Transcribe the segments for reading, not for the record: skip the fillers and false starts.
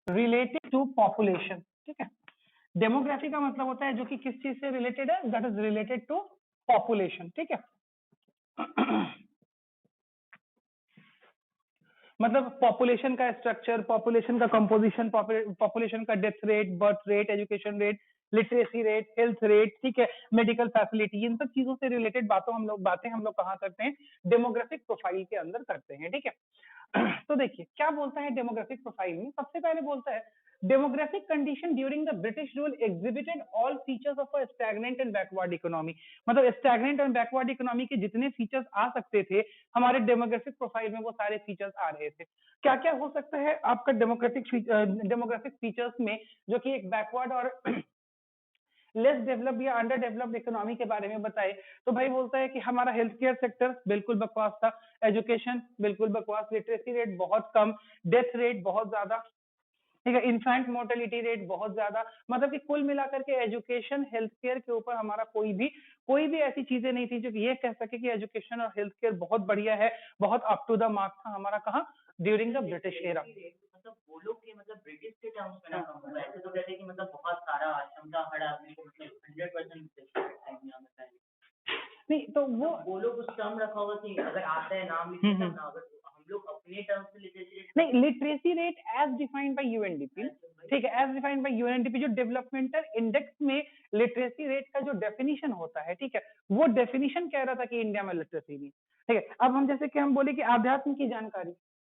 Related to population, ठीक है। Demography का मतलब होता है जो कि किस चीज से रिलेटेड है, that is related to population, ठीक है। मतलब पॉपुलेशन का स्ट्रक्चर, पॉपुलेशन का कंपोजिशन, पॉपुलेशन का death rate, birth rate, education rate, literacy rate, health rate, ठीक है, मेडिकल फैसिलिटी, इन सब चीजों से रिलेटेड बातें हम लोग कहाँ करते हैं, डेमोग्राफिक प्रोफाइल के अंदर करते हैं, ठीक है। तो देखिए क्या बोलता है डेमोग्राफिक प्रोफाइल में, सबसे पहले बोलता है demographic condition during the British rule exhibited all features of a stagnant and backward economy. मतलब स्टैग्नेंट एंड बैकवर्ड इकोनॉमी के जितने फीचर्स आ सकते थे हमारे डेमोग्राफिक प्रोफाइल में वो सारे फीचर्स आ रहे थे। क्या क्या हो सकता है आपका डेमोग्राफिक फीचर्स में, जो कि एक बैकवर्ड और लेस डेवलप्ड या अंडर डेवलप्ड इकोनॉमी के बारे में बताए। तो भाई बोलता है कि हमारा हेल्थ केयर सेक्टर बिल्कुल बकवास था, एजुकेशन बिल्कुल बकवास, लिटरेसी रेट बहुत कम, डेथ रेट बहुत ज्यादा, ठीक है, इन्फेंट मोर्टेलिटी रेट बहुत ज्यादा। मतलब कि कुल मिलाकर के एजुकेशन हेल्थ केयर के ऊपर हमारा कोई भी ऐसी चीजें नहीं थी जो कि ये कह सके कि एजुकेशन और हेल्थ केयर बहुत बढ़िया है, बहुत अप टू द मार्क था हमारा, कहाँ, ड्यूरिंग द ब्रिटिश एरा। मतलब वो लोग के मतलब ब्रिटिश के टर्म्स में ना कम हुआ, ऐसे तो कहते हैं कि मतलब बहुत सारा आश्रम था, हर आदमी को मतलब 100% नहीं तो वो लोग उस टर्म रखा होगा कि अगर आता है नाम लिखते तब ना, अगर हम लोग अपने टर्म से लिटरेसी रेट, नहीं, literacy rate as defined by UNDP, ठीक है, एज डिफाइंड बाय यूएनडीपी, जो डेवलपमेंटल इंडेक्स में लिटरेसी रेट का जो डेफिनेशन होता है, ठीक है, वो डेफिनेशन कह रहा था कि इंडिया में लिटरेसी नहीं, ठीक है। अब हम जैसे कि हम बोले कि आध्यात्म की जानकारी,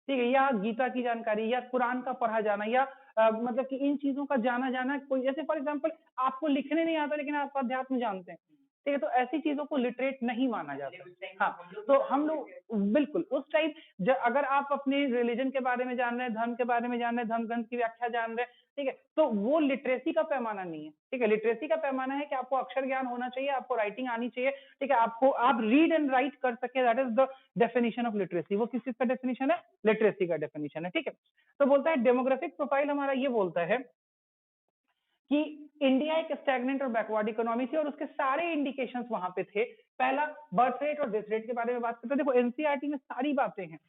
ठीक है, या गीता की जानकारी, या कुरान का पढ़ा जाना, या मतलब कि इन चीजों का जाना कोई, जैसे फॉर एग्जाम्पल आपको लिखने नहीं आता लेकिन आप अध्यात्म जानते हैं, ठीक है, तो ऐसी चीजों को लिटरेट नहीं माना जाता। हाँ, तो हम लोग बिल्कुल उस टाइप, अगर आप अपने रिलीजन के बारे में जान रहे हैं, धर्म के बारे में जान रहे हैं, धर्म ग्रंथ की व्याख्या जान रहे हैं, ठीक है, तो वो लिटरेसी का पैमाना नहीं है, ठीक है। लिटरेसी का पैमाना है कि आपको अक्षर ज्ञान होना चाहिए, आपको राइटिंग आनी चाहिए, ठीक है, आप रीड एंड राइट कर सके, that is the definition of literacy. वो किस चीज का डेफिनेशन है, लिटरेसी का डेफिनेशन है, ठीक है। तो बोलता है डेमोग्राफिक प्रोफाइल हमारा ये बोलता है कि इंडिया एक स्टैग्नेंट और बैकवर्ड इकोनॉमी थी और उसके सारे इंडिकेशंस वहां पे थे। पहला, बर्थ रेट और डेथ रेट के बारे में बात करते हैं। देखो एनसीईआरटी में सारी बातें हैं,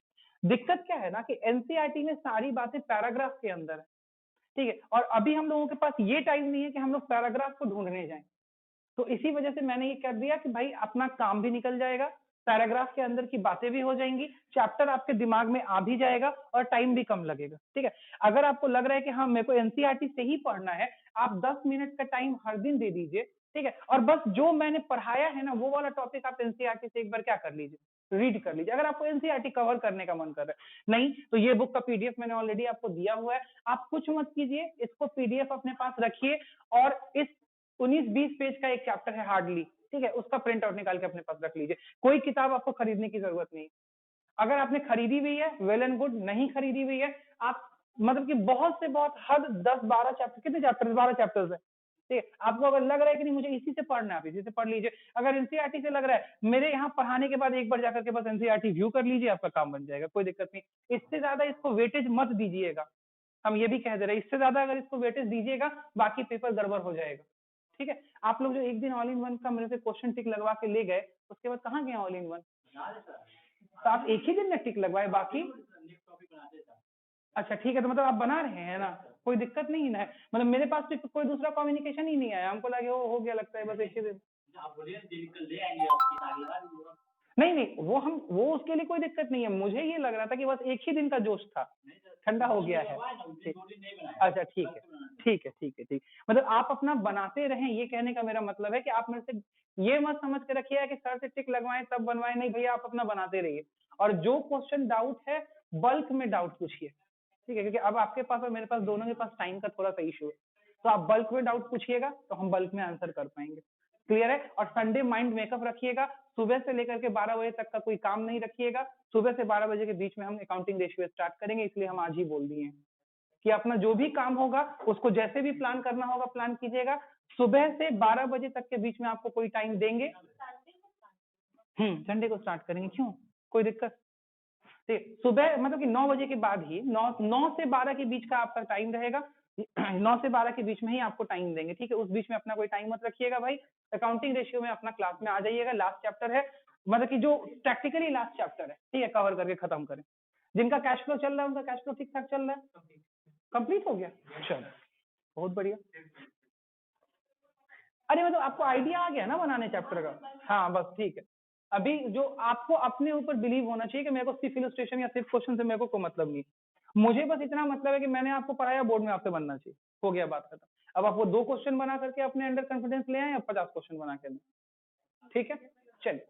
दिक्कत क्या है ना कि एनसीईआरटी में सारी बातें पैराग्राफ के अंदर है, ठीक है, और अभी हम लोगों के पास ये टाइम नहीं है कि हम लोग पैराग्राफ को ढूंढने जाएं। तो इसी वजह से मैंने ये कर दिया कि भाई अपना काम भी निकल जाएगा, पैराग्राफ के अंदर की बातें भी हो जाएंगी, चैप्टर आपके दिमाग में आ भी जाएगा और टाइम भी कम लगेगा, ठीक है। अगर आपको लग रहा है कि हाँ मेरे को एनसीईआरटी से ही पढ़ना है, आप 10 मिनट का टाइम हर दिन दे दीजिए, ठीक है, और बस जो मैंने पढ़ाया है ना वो वाला टॉपिक आप एनसीईआरटी से एक बार क्या कर लीजिए, रीड कर लीजिए, अगर आपको एनसीईआरटी कवर करने का मन कर रहा है। नहीं तो ये बुक का पीडीएफ मैंने ऑलरेडी आपको दिया हुआ है, आप कुछ मत कीजिए, इसको पीडीएफ अपने पास रखिए और इस 19-20 पेज का एक चैप्टर है हार्डली, ठीक है, उसका प्रिंट आउट निकाल के अपने पास रख लीजिए। कोई किताब आपको खरीदने की जरूरत नहीं। अगर आपने खरीदी हुई है वेल एंड गुड, नहीं खरीदी हुई है आप मतलब कि बहुत से बहुत हद 10-12 चैप्टर, कितने चैप्टर, 12 चैप्टर्स है, ठीक है। आपको अगर लग रहा है कि नहीं मुझे इसी से पढ़ना है, आप इसी से पढ़ लीजिए। अगर एनसीईआरटी से लग रहा है मेरे यहाँ पढ़ाने के बाद एक बार जाकर के बस एनसीईआरटी व्यू कर लीजिए, आपका काम बन जाएगा, कोई दिक्कत नहीं। इससे ज्यादा इसको वेटेज मत दीजिएगा, हम ये भी कह दे रहे हैं, इससे ज्यादा अगर इसको वेटेज दीजिएगा बाकी पेपर गड़बड़ हो जाएगा, ठीक है। आप लोग जो एक दिन ऑल इन वन का मेरे से क्वेश्चन टिक लगवा के ले गए, उसके बाद कहाँ गए ऑल इन वन, तो आप एक ही दिन में टिक लगवाए बाकी। अच्छा ठीक है, तो मतलब आप बना रहे हैं ना, कोई दिक्कत नहीं है ना, मतलब मेरे पास तो कोई दूसरा कम्युनिकेशन ही नहीं आया, हमको लगे हो गया लगता है बस एक ही दिन। नहीं नहीं वो उसके लिए कोई दिक्कत नहीं है, मुझे ये लग रहा था कि बस एक ही दिन का जोश था, ठंडा हो गया है। अच्छा ठीक है ठीक है ठीक है ठीक, मतलब आप अपना बनाते रहें, ये कहने का मेरा मतलब है कि आप मेरे से ये मत समझ के रखिए कि सर से टिक लगवाएं तब बनवाएं, नहीं भैया आप अपना बनाते रहिए, और जो क्वेश्चन डाउट है बल्क में डाउट पूछिए, ठीक है, क्योंकि अब आपके पास और मेरे पास दोनों के पास टाइम का थोड़ा सा इशू है, तो आप बल्क में डाउट पूछिएगा तो हम बल्क में आंसर कर पाएंगे, क्लियर है। और संडे माइंड मेकअप रखिएगा, सुबह से लेकर के 12 बजे तक का कोई काम नहीं रखिएगा, सुबह से 12 बजे के बीच में हम अकाउंटिंग रेशियो स्टार्ट करेंगे, इसलिए हम आज ही बोल दिए हैं कि अपना जो भी काम होगा उसको जैसे भी प्लान करना होगा प्लान कीजिएगा, सुबह से 12 बजे तक के बीच में आपको कोई टाइम देंगे। संडे को स्टार्ट करेंगे, क्यों, कोई दिक्कत, ठीक, सुबह मतलब कि 9 बजे के बाद ही, 9 से 12 के बीच का आपका टाइम रहेगा, 9 से 12 के बीच में ही आपको टाइम देंगे, ठीक है, उस बीच में अपना कोई टाइम मत रखिएगा भाई। अकाउंटिंग रेशियो में अपना क्लास में आ जाइएगा, लास्ट चैप्टर है, मतलब कि जो प्रैक्टिकली लास्ट चैप्टर है, ठीक है, कवर करके खत्म करें। जिनका कैश फ्लो चल रहा है उनका कैश फ्लो ठीक ठाक चल रहा है, कंप्लीट हो गया, चलो बहुत बढ़िया। अरे मतलब आपको आइडिया आ गया ना बनाने चैप्टर का? हाँ बस ठीक है। अभी जो आपको अपने ऊपर बिलीव होना चाहिए कि मेरे को सिर्फ इलस्ट्रेशन या सिर्फ क्वेश्चन से मेरे को कोई मतलब नहीं, मुझे बस इतना मतलब है कि मैंने आपको पढ़ाया, बोर्ड में आपसे बनना चाहिए, हो गया बात खत्म। अब आप वो 2 क्वेश्चन बना करके अपने अंडर कॉन्फिडेंस ले आए या 50 क्वेश्चन बना के, ठीक है चलिए।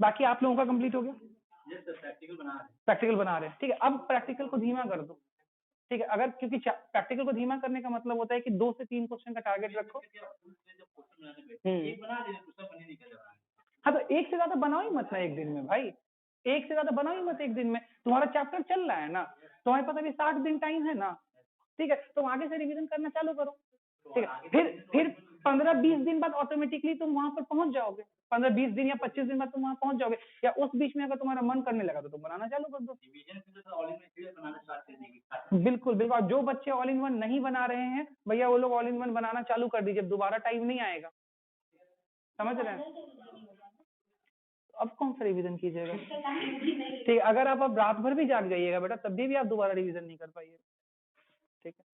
बाकी आप लोगों का कंप्लीट हो गया? प्रैक्टिकल बना रहे हैं, ठीक है। अब प्रैक्टिकल को धीमा कर दो, ठीक है। अगर क्योंकि प्रैक्टिकल को धीमा करने का मतलब होता है कि 2 से 3 क्वेश्चन का टारगेट रखो। हाँ तो एक से ज्यादा बनाओ ही मत ना एक दिन में भाई, एक से ज्यादा बनाओ ही मत एक दिन में। तुम्हारा चैप्टर चल रहा है ना, तुम्हारे पास अभी 60 दिन टाइम है ना, ठीक है। तुम आगे से रिवीजन करना चालू करो, ठीक है। फिर 15-20 दिन बाद ऑटोमेटिकली तुम वहां पर पहुंच जाओगे, 15-20 दिन या 25 दिन बाद तुम वहां पहुंच जाओगे, या उस बीच में अगर तुम्हारा मन करने लगा तो तुम बनाना चालू कर दो। बिल्कुल बिल्कुल। और जो बच्चे ऑल इन वन नहीं बना रहे हैं भैया, वो लोग ऑल इन वन बनाना चालू कर दीजिए, दोबारा टाइम नहीं आएगा, समझ रहे हैं? अब कौन सा रिवीजन कीजिएगा? ठीक, अगर आप रात भर भी जाग जाइएगा बेटा, तब भी आप दोबारा रिवीजन नहीं कर पाइएगा, ठीक है।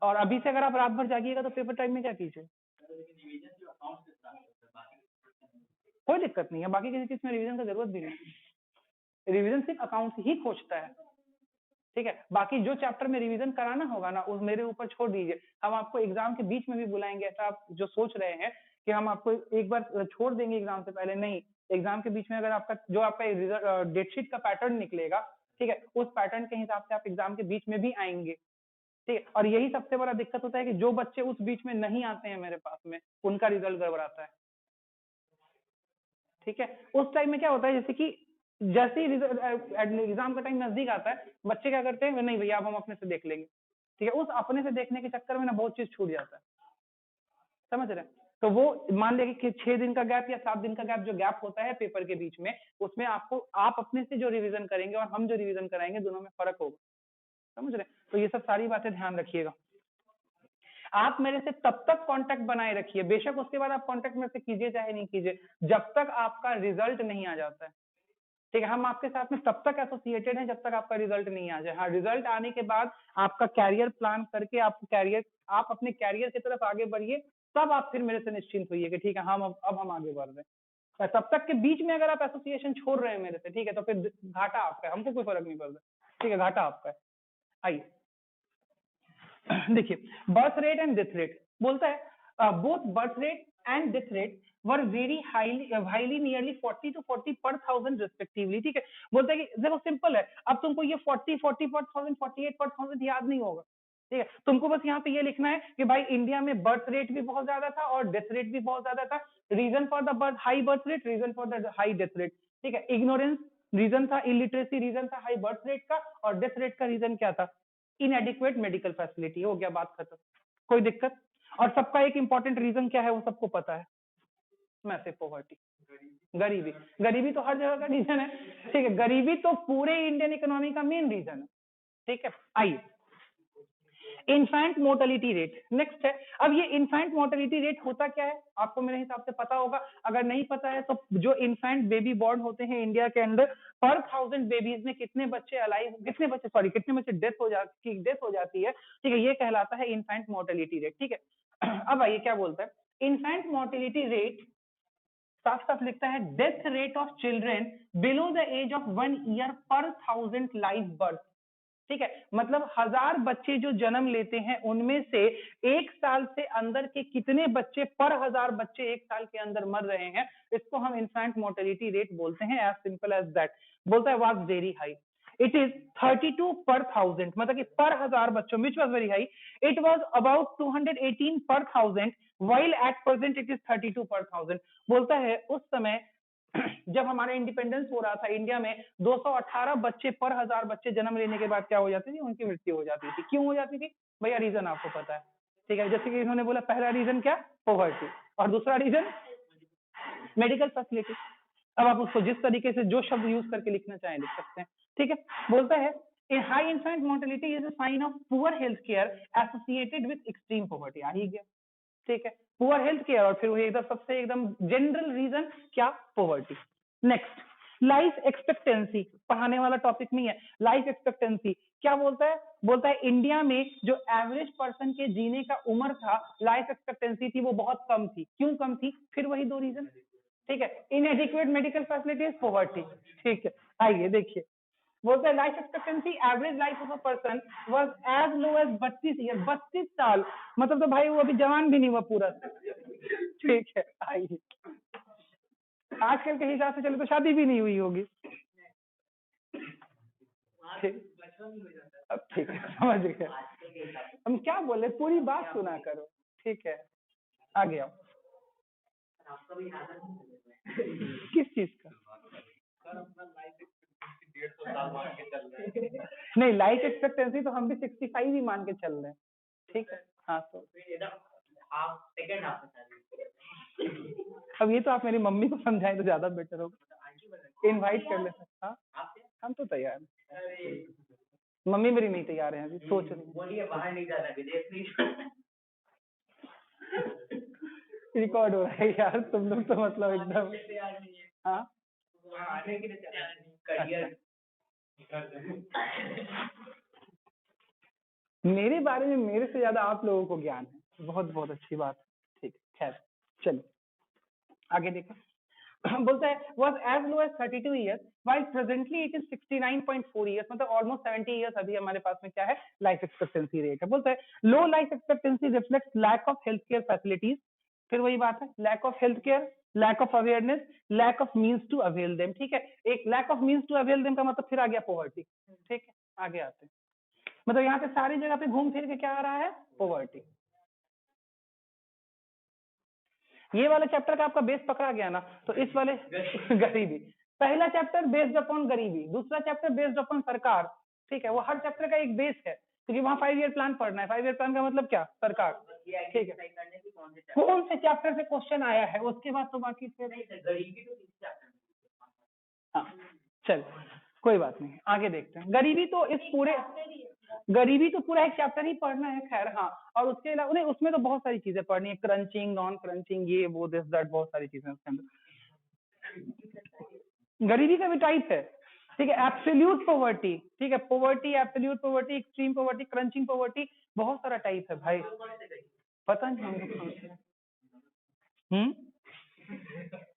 और अभी से अगर आप रात भर जागिएगा तो पेपर टाइम में क्या कीजिए? कोई दिक्कत नहीं है, बाकी किसी चीज में रिवीजन का जरूरत भी नहीं, रिवीजन सिर्फ अकाउंट ही खोजता है, ठीक है। बाकी जो चैप्टर में रिवीजन कराना होगा ना, उस मेरे ऊपर छोड़ दीजिए, हम आपको एग्जाम के बीच में भी बुलाएंगे। ऐसा आप जो सोच रहे हैं कि हम आपको एक बार छोड़ देंगे एग्जाम से पहले, नहीं। एग्जाम के बीच में अगर आपका जो आपका डेटशीट का पैटर्न निकलेगा, ठीक है, उस पैटर्न के हिसाब से आप एग्जाम के बीच में भी आएंगे, ठीक है। और यही सबसे बड़ा दिक्कत होता है कि जो बच्चे उस बीच में नहीं आते हैं मेरे पास में, उनका रिजल्ट गड़बड़ाता है, ठीक है। उस टाइम में क्या होता है, जैसे कि जैसे ही एग्जाम का टाइम नजदीक आता है, बच्चे क्या करते हैं, नहीं भैया अब हम अपने से देख लेंगे, ठीक है। उस अपने से देखने के चक्कर में ना बहुत चीज छूट जाता है, समझ रहे हैं? तो वो मान लिया कि 6 दिन का गैप या 7 दिन का गैप, जो गैप होता है पेपर के बीच में, उसमें आपको आप अपने से जो रिवीजन करेंगे और हम जो रिवीजन कराएंगे, दोनों में फर्क होगा, समझ रहे हैं? तो ये सब सारी बातें ध्यान रखिएगा। आप मेरे से तब तक कांटेक्ट बनाए रखिए, बेशक उसके बाद आप कांटेक्ट मेरे से कीजिए चाहे नहीं कीजिए, जब तक आपका रिजल्ट नहीं आ जाता है, ठीक है। हम आपके साथ में तब तक एसोसिएटेड हैं जब तक आपका रिजल्ट नहीं आ जाए। हाँ, रिजल्ट आने के बाद आपका कैरियर प्लान करके आप अपने कैरियर की तरफ आगे बढ़िए, तब आप फिर मेरे से निश्चिंत होइए कि ठीक है अब हम आगे बढ़ रहे हैं। तब तक के बीच में अगर आप एसोसिएशन छोड़ रहे हैं मेरे से, ठीक है, तो फिर घाटा आपका है, हमको कोई फर्क नहीं पड़ता, ठीक है, घाटा आपका है। आइए देखिए, birth rate and death rate बोलता है, both birth rate and death rate were very highly nearly 40 to 40 per thousand respectively, ठीक है। बोलता है कि देखो सिंपल है, अब तुमको ये 40 per thousand 48 per thousand याद नहीं होगा, ठीक है। तुमको बस यहाँ पे ये लिखना है कि भाई इंडिया में बर्थ रेट भी बहुत ज्यादा था और डेथ रेट भी बहुत ज्यादा था। Reason for the high birth rate, reason for the high death rate, ठीक है। इग्नोरेंस रीजन था, इलिटरेसी रीजन था हाई बर्थ रेट का, और डेथ रेट का रीजन क्या था? Inadequate medical facility. हो गया बात खत्म, कोई दिक्कत? और सबका एक इंपॉर्टेंट रीजन क्या है वो सबको पता है, मैसिव पॉवर्टी, गरीबी। गरीबी तो हर जगह का रीजन है, ठीक है, गरीबी तो पूरे इंडियन इकोनॉमी का मेन रीजन है, ठीक है। आइए, इन्फेंट मोर्टेलिटी रेट नेक्स्ट है। अब ये इन्फेंट मोर्टेलिटी रेट होता क्या है आपको मेरे हिसाब से पता होगा, अगर नहीं पता है तो जो इन्फेंट बेबी बॉर्न होते हैं इंडिया के अंदर, पर 1000 बेबीज में कितने बच्चे डेथ हो जाती है, ठीक है, ये कहलाता है इन्फेंट मोर्टेलिटी रेट, ठीक है। अब आइए क्या बोलता है, इन्फेंट मोर्टेलिटी रेट साफ साफ लिखता है death rate of children below the age of 1 year per 1000 live birth, ठीक है। मतलब 1000 बच्चे जो जन्म लेते हैं उनमें से 1 साल से अंदर के कितने बच्चे, पर 1000 बच्चे 1 साल के अंदर मर रहे हैं, इसको हम इन्फेंट मोर्टेलिटी रेट बोलते हैं। As simple as that. बोलता है was very high, it is 32 per 1000, मतलब कि पर 1000 बच्चों, which was very high, it was about 218 per 1000, while at present it is 32 per 1000। बोलता है उस समय जब हमारा इंडिपेंडेंस हो रहा था इंडिया में, 218 बच्चे पर 1000 बच्चे जन्म लेने के बाद क्या हो जाती थी, उनकी मृत्यु हो जाती थी। क्यों हो जाती थी भैया, रीजन आपको पता है, ठीक है। जैसे कि इन्होंने बोला, पहला रीजन क्या, पॉवर्टी, और दूसरा रीजन मेडिकल फैसिलिटी। अब आप उसको जिस तरीके से जो शब्द यूज करके लिखना चाहें लिख सकते हैं, ठीक है। बोलता है high infant mortality is a sign of poor health care associated with extreme poverty. आ ही गया, ठीक है, पुअर हेल्थ केयर, और फिर वही एकदम सबसे एकदम जनरल रीजन क्या, पॉवर्टी। नेक्स्ट, लाइफ एक्सपेक्टेंसी, पढ़ाने वाला टॉपिक नहीं है। लाइफ एक्सपेक्टेंसी क्या बोलता है, बोलता है इंडिया में जो एवरेज पर्सन के जीने का उम्र था, लाइफ एक्सपेक्टेंसी थी, वो बहुत कम थी। क्यों कम थी? फिर वही दो रीजन, ठीक है, इनएडिक्वेट मेडिकल फैसिलिटीज, पॉवर्टी, ठीक है। आइए देखिए, बोलता है life expectancy average life of a person was as low as 32 year, 32 साल, मतलब तो भाई वो अभी जवान भी नहीं हुआ पूरा, ठीक है। आइए, आजकल के हिसाब से चले तो शादी भी नहीं हुई होगी, ठीक, अब ठीक है, समझ गए। हम क्या बोले, पूरी बात सुना करो, ठीक है। आगे आओ, किस चीज का? नहीं, लाइफ एक्सपेक्टेंसी तो हम भी 65 ही मान के चल रहे हैं, ठीक है। हाँ, तो अब ये तो आप मेरी मम्मी को समझाएं तो ज्यादा बेटर होगा, इनवाइट कर लेते। हाँ, हम तो तैयार हैं, मम्मी मेरी नहीं तैयार है, अभी सोच रही हूँ। बोलिए बाहर नहीं जाना, विदेश नहीं रिकॉर्ड हो रहा है यार, तुम लोग तो मतलब एकदम। हाँ, आने के लिए करियर मेरे बारे में मेरे से ज्यादा आप लोगों को ज्ञान है, बहुत बहुत अच्छी बात, ठीक है। खैर चलिए आगे देखो। बोलता है was as low as 32 years while presently it is 69.4 years, मतलब ऑलमोस्ट 70 इयर्स अभी हमारे पास में क्या है, लाइफ एक्सपेक्टेंसी रेट है। बोलता है low life expectancy reflects lack of health care facilities, फिर वही बात है, lack of health care, lack of awareness, lack of means to avail them, ठीक है। एक lack of means to avail them का मतलब फिर आ गया पॉवर्टी, ठीक है। आगे आते हैं, मतलब यहाँ पे सारी जगह पे घूम फिर के क्या आ रहा है, पॉवर्टी। ये वाला चैप्टर का आपका बेस पकड़ा गया ना, तो इस वाले गरीबी, पहला चैप्टर बेस्ड अपॉन गरीबी, दूसरा चैप्टर बेस्ड अपॉन सरकार, ठीक है। वो हर चैप्टर का एक बेस है, क्योंकि वहां 5 ईयर प्लान पढ़ना है। 5 ईयर प्लान का मतलब क्या, सरकार, ठीक है। कौन से चैप्टर से क्वेश्चन आया है, उसके बाद तो बाकी फिर गरीबी तो किसी चैप्टर में। हाँ चल, कोई बात नहीं, आगे देखते हैं। गरीबी तो इस पूरे, गरीबी तो पूरा एक चैप्टर ही पढ़ना है, खैर। हाँ, और उसके अलावा नहीं, उसमें तो बहुत सारी चीजें पढ़नी है, क्रंचिंग, नॉन क्रंचिंग, ये वो दिस दैट, बहुत सारी चीजें उसके अंदर। गरीबी का भी टाइप है, ठीक है। एब्सोल्यूट पॉवर्टी, ठीक है, poverty, absolute poverty, extreme poverty, crunching poverty, बहुत सारा टाइप है भाई, पता नहीं हम लोग कौन से।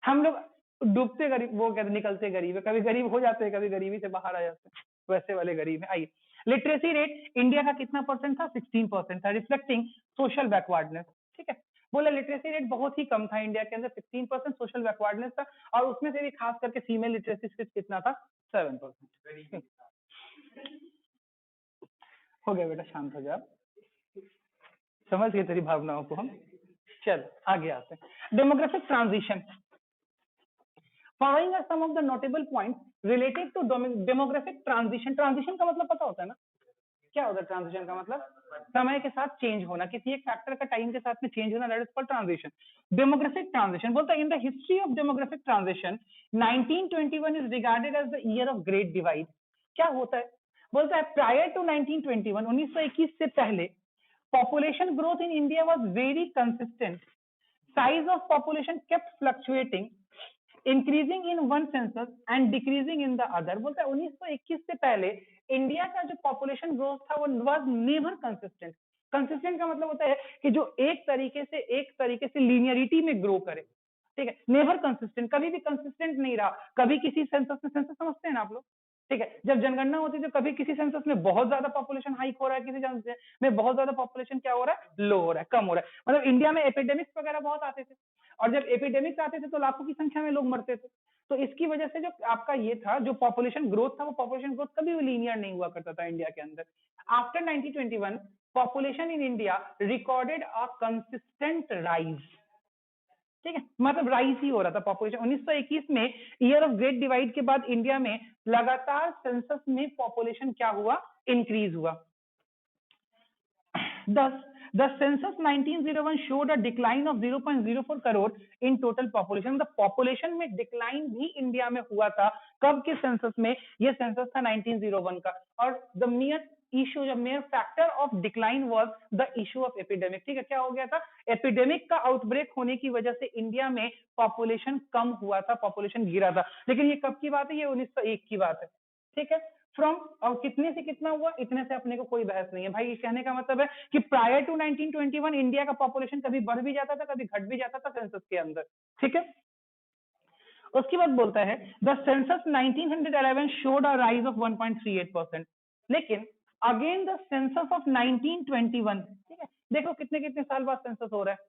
हम लोग डूबते गरीब, वो कहते निकलते गरीब है, कभी गरीब हो जाते हैं, कभी गरीबी से बाहर आ जाते हैं, वैसे वाले गरीब है। आइए, लिटरेसी रेट इंडिया का कितना परसेंट था, 16% था, रिफ्लेक्टिंग सोशल बैकवर्डनेस, ठीक है। बोला लिटरेसी रेट बहुत ही कम था इंडिया के अंदर, 16% सोशल बैकवर्डनेस था, और उसमें से भी खास करके फीमेल लिटरेसी रेट कितना था, 7%। हो गया बेटा, शांत हो जाओ, समझ गए तेरी भावनाओं को हम। चल आगे आते हैं, demographic transition. Following are some of the notable points related to demographic transition। Transition का मतलब पता होता है ना, क्या होता है ट्रांजिशन का मतलब, समय के साथ चेंज होना, किसी एक फैक्टर का टाइम के साथ में चेंज होना, that is called transition. Demographic transition बोलता है in the history of demographic transition 1921 is regarded as the year of great divide. क्या होता है, बोलता है प्रायर टू 1921, 1921 से पहले population growth in India was very consistent, size of population kept fluctuating, increasing in one census and decreasing in the other. बोलता है 1921 से पहले इंडिया का जो पॉपुलेशन ग्रोथ था वो वाज नेवर कंसिस्टेंट। कंसिस्टेंट का मतलब होता है कि जो एक तरीके से लीनियरिटी में ग्रो करे, ठीक है। नेवर कंसिस्टेंट, कभी भी कंसिस्टेंट नहीं रहा। कभी किसी सेंसस में, सेंसस समझते हैं ना आप लोग, ठीक है, जब जनगणना होती है तो कभी किसी सेंसस में बहुत ज्यादा पॉपुलेशन हाइक हो रहा है, किसी सेंसस में बहुत ज्यादा पॉपुलेशन क्या हो रहा है, लो हो रहा है, कम हो रहा है। मतलब इंडिया में एपिडेमिक्स वगैरह बहुत आते थे, और जब एपिडेमिक्स आते थे तो लाखों की संख्या में लोग मरते थे। तो इसकी वजह से जो आपका ये था, जो पॉपुलेशन ग्रोथ था, वो पॉपुलेशन ग्रोथ कभी भी लीनियर नहीं हुआ करता था इंडिया के अंदर। After 1921 population in India recorded a consistent rise, ठीक है, मतलब राइज ही हो रहा था पॉपुलेशन। 1921 में ईयर ऑफ ग्रेट डिवाइड के बाद इंडिया में लगातार सेंसस में पॉपुलेशन क्या हुआ, इंक्रीज हुआ। Thus, the census 1901 showed a decline of 0.04 crore in total population। the population में decline भी इंडिया में हुआ था, कब के सेंसस में, ये सेंसस था 1901 का। और the mere issue, the mere factor of decline was the issue of epidemic, ठीक है। क्या हो गया था, एपिडेमिक का आउटब्रेक होने की वजह से इंडिया में पॉपुलेशन कम हुआ था, पॉपुलेशन गिरा था। लेकिन ये कब की बात है, ये 1901 की बात है, ठीक है। फ्रॉम, और कितने से कितना हुआ, इतने से अपने को कोई बहस नहीं है भाई। ये कहने का मतलब है कि प्रायर टू 1921 इंडिया का पॉपुलेशन कभी बढ़ भी जाता था, कभी घट भी जाता था सेंसस के अंदर, ठीक है। उसके बाद बोलता है the census 1911 showed a rise of 1.38%, लेकिन अगेन द सेंसस ऑफ 1921, ठीक है, देखो कितने कितने साल बाद सेंसस हो रहा है,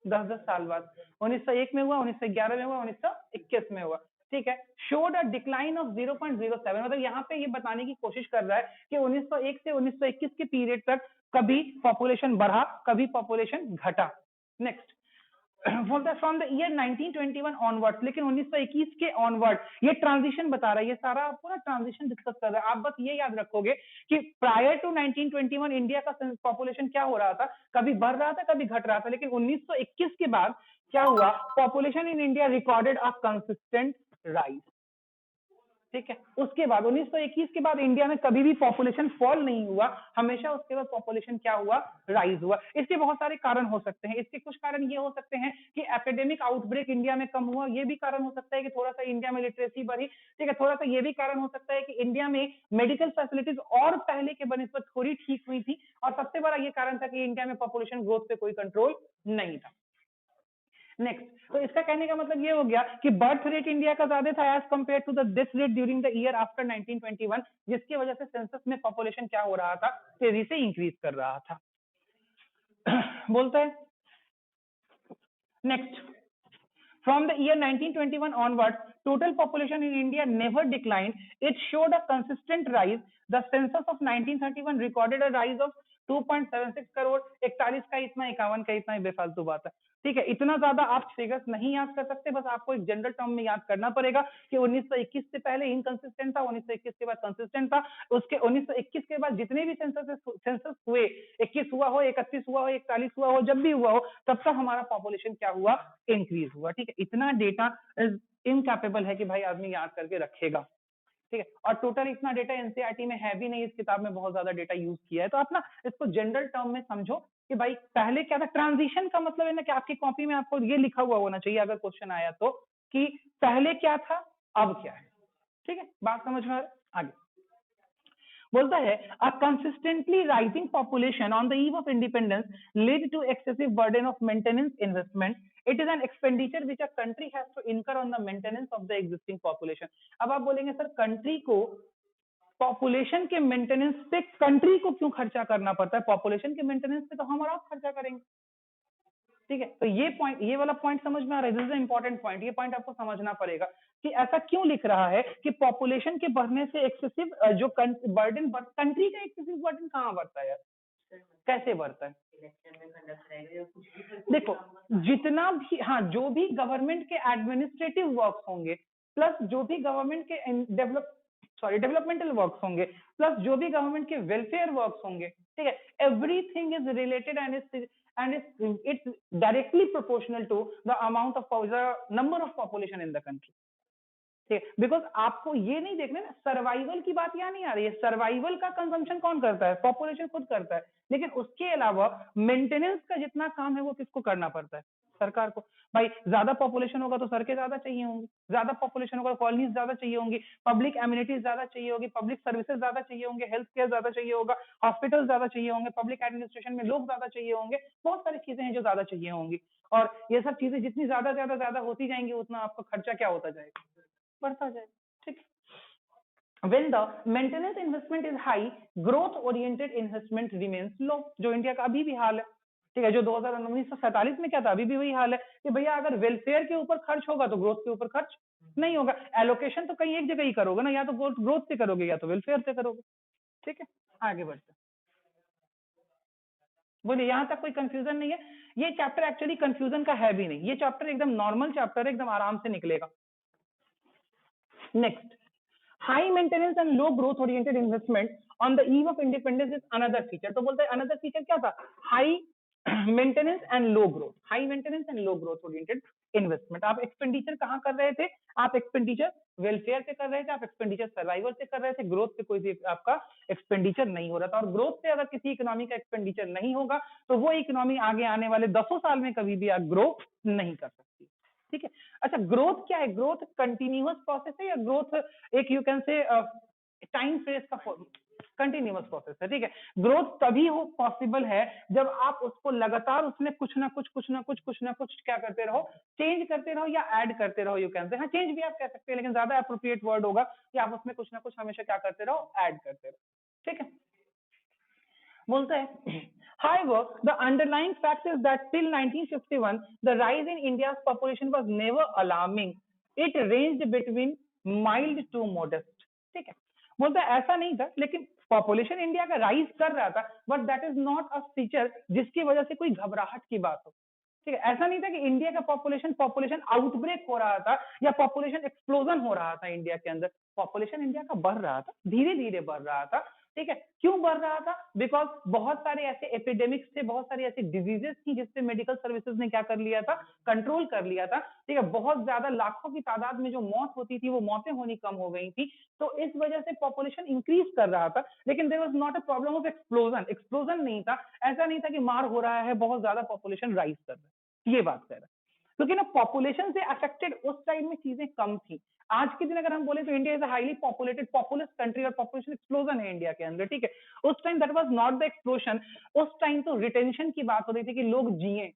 10-10 साल बाद। 1901 में हुआ, 1911 में हुआ, 1921 में हुआ, ठीक है। शोड अ डिक्लाइन ऑफ 0.07, मतलब यहाँ पे ये बताने की कोशिश कर रहा है कि 1901 से 1921 के पीरियड तक कभी पॉपुलेशन बढ़ा, कभी पॉपुलेशन घटा। नेक्स्ट बोलता है फ्रॉम द ईयर 1921 ऑनवर्ड, लेकिन 1921 के ऑनवर्ड ये ट्रांजिशन बता रहा है, ये सारा आपको ना ट्रांजिशन डिस्कस कर रहा है। आप बस ये याद रखोगे कि प्रायर टू 1921 इंडिया का पॉपुलेशन क्या हो रहा था, कभी बढ़ रहा था, कभी घट रहा था, लेकिन 1921 के बाद क्या हुआ, population in India recorded a consistent rise, ठीक है। उसके बाद 1921 के बाद इंडिया में कभी भी पॉपुलेशन फॉल नहीं हुआ, हमेशा उसके बाद पॉपुलेशन क्या हुआ, राइज हुआ। इसके बहुत सारे कारण हो सकते हैं। इसके कुछ कारण ये हो सकते हैं कि एपिडेमिक आउटब्रेक इंडिया में कम हुआ, ये भी कारण हो सकता है कि थोड़ा सा इंडिया में लिटरेसी बढ़ी, ठीक है। थोड़ा सा ये भी कारण हो सकता है कि इंडिया में मेडिकल फैसिलिटीज और पहले के बनिस्बत थोड़ी ठीक हुई थी, और सबसे बड़ा ये कारण था कि इंडिया में पॉपुलेशन ग्रोथ पे कोई कंट्रोल नहीं था। नेक्स्ट, तो इसका कहने का मतलब ये हो गया कि बर्थ रेट इंडिया का ज्यादा था as compare to the death rate during the year after 1921, जिसकी वजह से सेंसस में पॉपुलेशन क्या हो रहा था, तेजी से इंक्रीज कर रहा था। बोलता है next, from the year 1921 onwards, total population in India never declined. It showed a consistent rise. The census of 1931 recorded a rise of 2.76 crore, 41 का इतना, 51 का इतना, बेफालतू बात है, ठीक है। इतना ज्यादा आप फिगर्स नहीं याद कर सकते, बस आपको एक जनरल टर्म में याद करना पड़ेगा कि 1921 से पहले इनकंसिस्टेंट था, 1921 के बाद कंसिस्टेंट था, उसके 1921 के बाद जितने भी सेंसस हुए, 21 हुआ हो, 31 हुआ हो, 41 हुआ हो, जब भी हुआ हो, तब तक हमारा पॉपुलेशन क्या हुआ, इंक्रीज हुआ, ठीक है। इतना डेटा इनकैपेबल है कि भाई आदमी याद करके रखेगा, ठीक है। और टोटल इतना डेटा एनसीईआरटी में है भी नहीं, इस किताब में बहुत ज्यादा डेटा यूज किया है, तो आप ना इसको जनरल टर्म में समझो कि भाई पहले क्या था। ट्रांजिशन का मतलब है ना कि आपकी कॉपी में आपको ये लिखा हुआ होना चाहिए अगर क्वेश्चन आया तो, कि पहले क्या था, अब क्या है, ठीक है। बात समझ में आ रहा है? आगे बोलता है a consistently rising population on the eve of independence led to excessive burden of maintenance investment. It is an expenditure which a country has to incur on the maintenance of the existing population. अब आप बोलेंगे sir country को population के maintenance पे country को क्यों खर्चा करना पड़ता है, पॉपुलेशन के मेंटेनेंस पे तो हम और आप खर्चा करेंगे, ठीक है। तो ये पॉइंट, ये वाला पॉइंट समझ में आ रहा है, दिस इज इंपॉर्टेंट पॉइंट। ये पॉइंट आपको समझना पड़ेगा कि ऐसा क्यों लिख रहा है कि पॉपुलेशन के बढ़ने से एक्सेसिव जो बर्डन, कंट्री का एक्सेसिव बर्डन कहाँ बढ़ता है यार, कैसे बढ़ता है? इलेक्शन में कंडक्ट रहेगा या कुछ भी, देखो जितना भी, हाँ, जो भी गवर्नमेंट के एडमिनिस्ट्रेटिव वर्क्स होंगे, प्लस जो भी गवर्नमेंट के डेवलपमेंटल वर्क्स होंगे, प्लस जो भी गवर्नमेंट के वेलफेयर वर्क्स होंगे, ठीक है, everything is related and it's directly proportional to the amount of the number of population in the country, ठीक है। बिकॉज आपको ये नहीं देखना ना, सर्वाइवल की बात यहाँ नहीं आ रही है। सर्वाइवल का कंजम्पशन कौन करता है, पॉपुलेशन खुद करता है, लेकिन उसके अलावा मेंटेनेंस का जितना काम है वो किसको करना पड़ता है, सरकार को। भाई ज्यादा पॉपुलेशन होगा तो सड़कें ज्यादा चाहिए होंगी, ज्यादा पॉपुलेशन होगा तो कॉलोनीज ज्यादा चाहिए होंगी, पब्लिक एम्यूनिटीज ज्यादा चाहिए होगी, पब्लिक सर्विसेज ज्यादा चाहिए होंगे, हेल्थ केयर ज्यादा चाहिए होगा, हॉस्पिटल ज्यादा चाहिए होंगे, पब्लिक एडमिनिस्ट्रेशन में लोग ज्यादा चाहिए होंगे, बहुत सारी चीजें हैं जो ज्यादा चाहिए होंगी। और ये सब चीजें जितनी ज्यादा होती जाएंगी उतना आपका खर्चा क्या होता जाएगा, बढ़ता जाएगा, ठीक है। When the maintenance investment is high, growth oriented investment remains low, जो इंडिया का अभी भी हाल है, ठीक है। जो 1947 में क्या था, अभी भी वही हाल है कि भैया अगर वेलफेयर के ऊपर खर्च होगा तो ग्रोथ के ऊपर खर्च नहीं होगा। एलोकेशन तो कहीं एक जगह ही करोगे ना, या तो ग्रोथ से करोगे या तो वेलफेयर से करोगे, ठीक है। आगे बढ़ते बोलिए, यहां तक कोई कंफ्यूजन नहीं है? ये चैप्टर एक्चुअली कंफ्यूजन का है भी नहीं, ये चैप्टर एकदम नॉर्मल चैप्टर है, एकदम आराम से निकलेगा। Next, high maintenance and low growth oriented investment on the eve of independence is another feature. तो बोलते हैं अनदर फीचर क्या था, high maintenance and low growth, high maintenance and low growth oriented investment. आप एक्सपेंडिचर कहाँ कर रहे थे, आप एक्सपेंडिचर वेलफेयर पे कर रहे थे, आप एक्सपेंडिचर सर्वाइवल से कर रहे थे, ग्रोथ पे कोई भी आपका एक्सपेंडिचर नहीं हो रहा था। और ग्रोथ से अगर किसी इकोनॉमी का एक्सपेंडिचर नहीं होगा तो वो इकोनॉमी आगे आने वाले 10 साल में कभी भी ग्रो नहीं कर सकती, ठीक है। अच्छा, ग्रोथ क्या है, ग्रोथ कंटिन्यूअस प्रोसेस है या ग्रोथ एक you can say time phase का कंटिन्यूअस प्रोसेस है, ठीक है। ग्रोथ तभी हो पॉसिबल है जब आप उसको लगातार उसमें कुछ ना कुछ क्या करते रहो, चेंज करते रहो या ऐड करते रहो। यू कैन से, हाँ चेंज भी आप कह सकते हैं, लेकिन ज्यादा अप्रोप्रिएट वर्ड होगा कि आप उसमें कुछ ना कुछ हमेशा क्या करते रहो, ऐड करते रहो, ठीक है। बोलता है however the underlying fact is that till 1951 the rise in India's population was never alarming, it ranged between mild to modest, ठीक है। बोलता है ऐसा नहीं था, लेकिन पॉपुलेशन इंडिया का राइज कर रहा था, but that is not a feature जिसकी वजह से कोई घबराहट की बात हो, ठीक है। ऐसा नहीं था कि इंडिया का पॉपुलेशन आउटब्रेक हो रहा था या पॉपुलेशन एक्सप्लोजन हो रहा था इंडिया के अंदर। पॉपुलेशन इंडिया का बढ़ रहा था, धीरे धीरे बढ़ रहा था, ठीक है। क्यों बढ़ रहा था? बिकॉज बहुत सारे ऐसे एपिडेमिक्स थे, बहुत सारी ऐसी डिजीजेस थी जिसपे मेडिकल सर्विसेज ने क्या कर लिया था, कंट्रोल कर लिया था, ठीक है। बहुत ज्यादा लाखों की तादाद में जो मौत होती थी वो मौतें होनी कम हो गई थी, तो इस वजह से पॉपुलेशन इंक्रीज कर रहा था। लेकिन there was not a problem of explosion, explosion नहीं था, ऐसा नहीं था कि मार हो रहा है, बहुत ज्यादा पॉपुलेशन राइज कर रहा है, ये बात कह रहा है। क्योंकि ना पॉपुलेशन से अफेक्टेड उस टाइम में चीजें कम थी। आज के दिन अगर हम बोले तो India is a highly populated populace country और पॉपुलेशन एक्सप्लोजन है इंडिया के अंदर, ठीक है। उस time that was not the explosion, उस टाइम तो रिटेंशन की बात हो रही थी कि लोग जिए,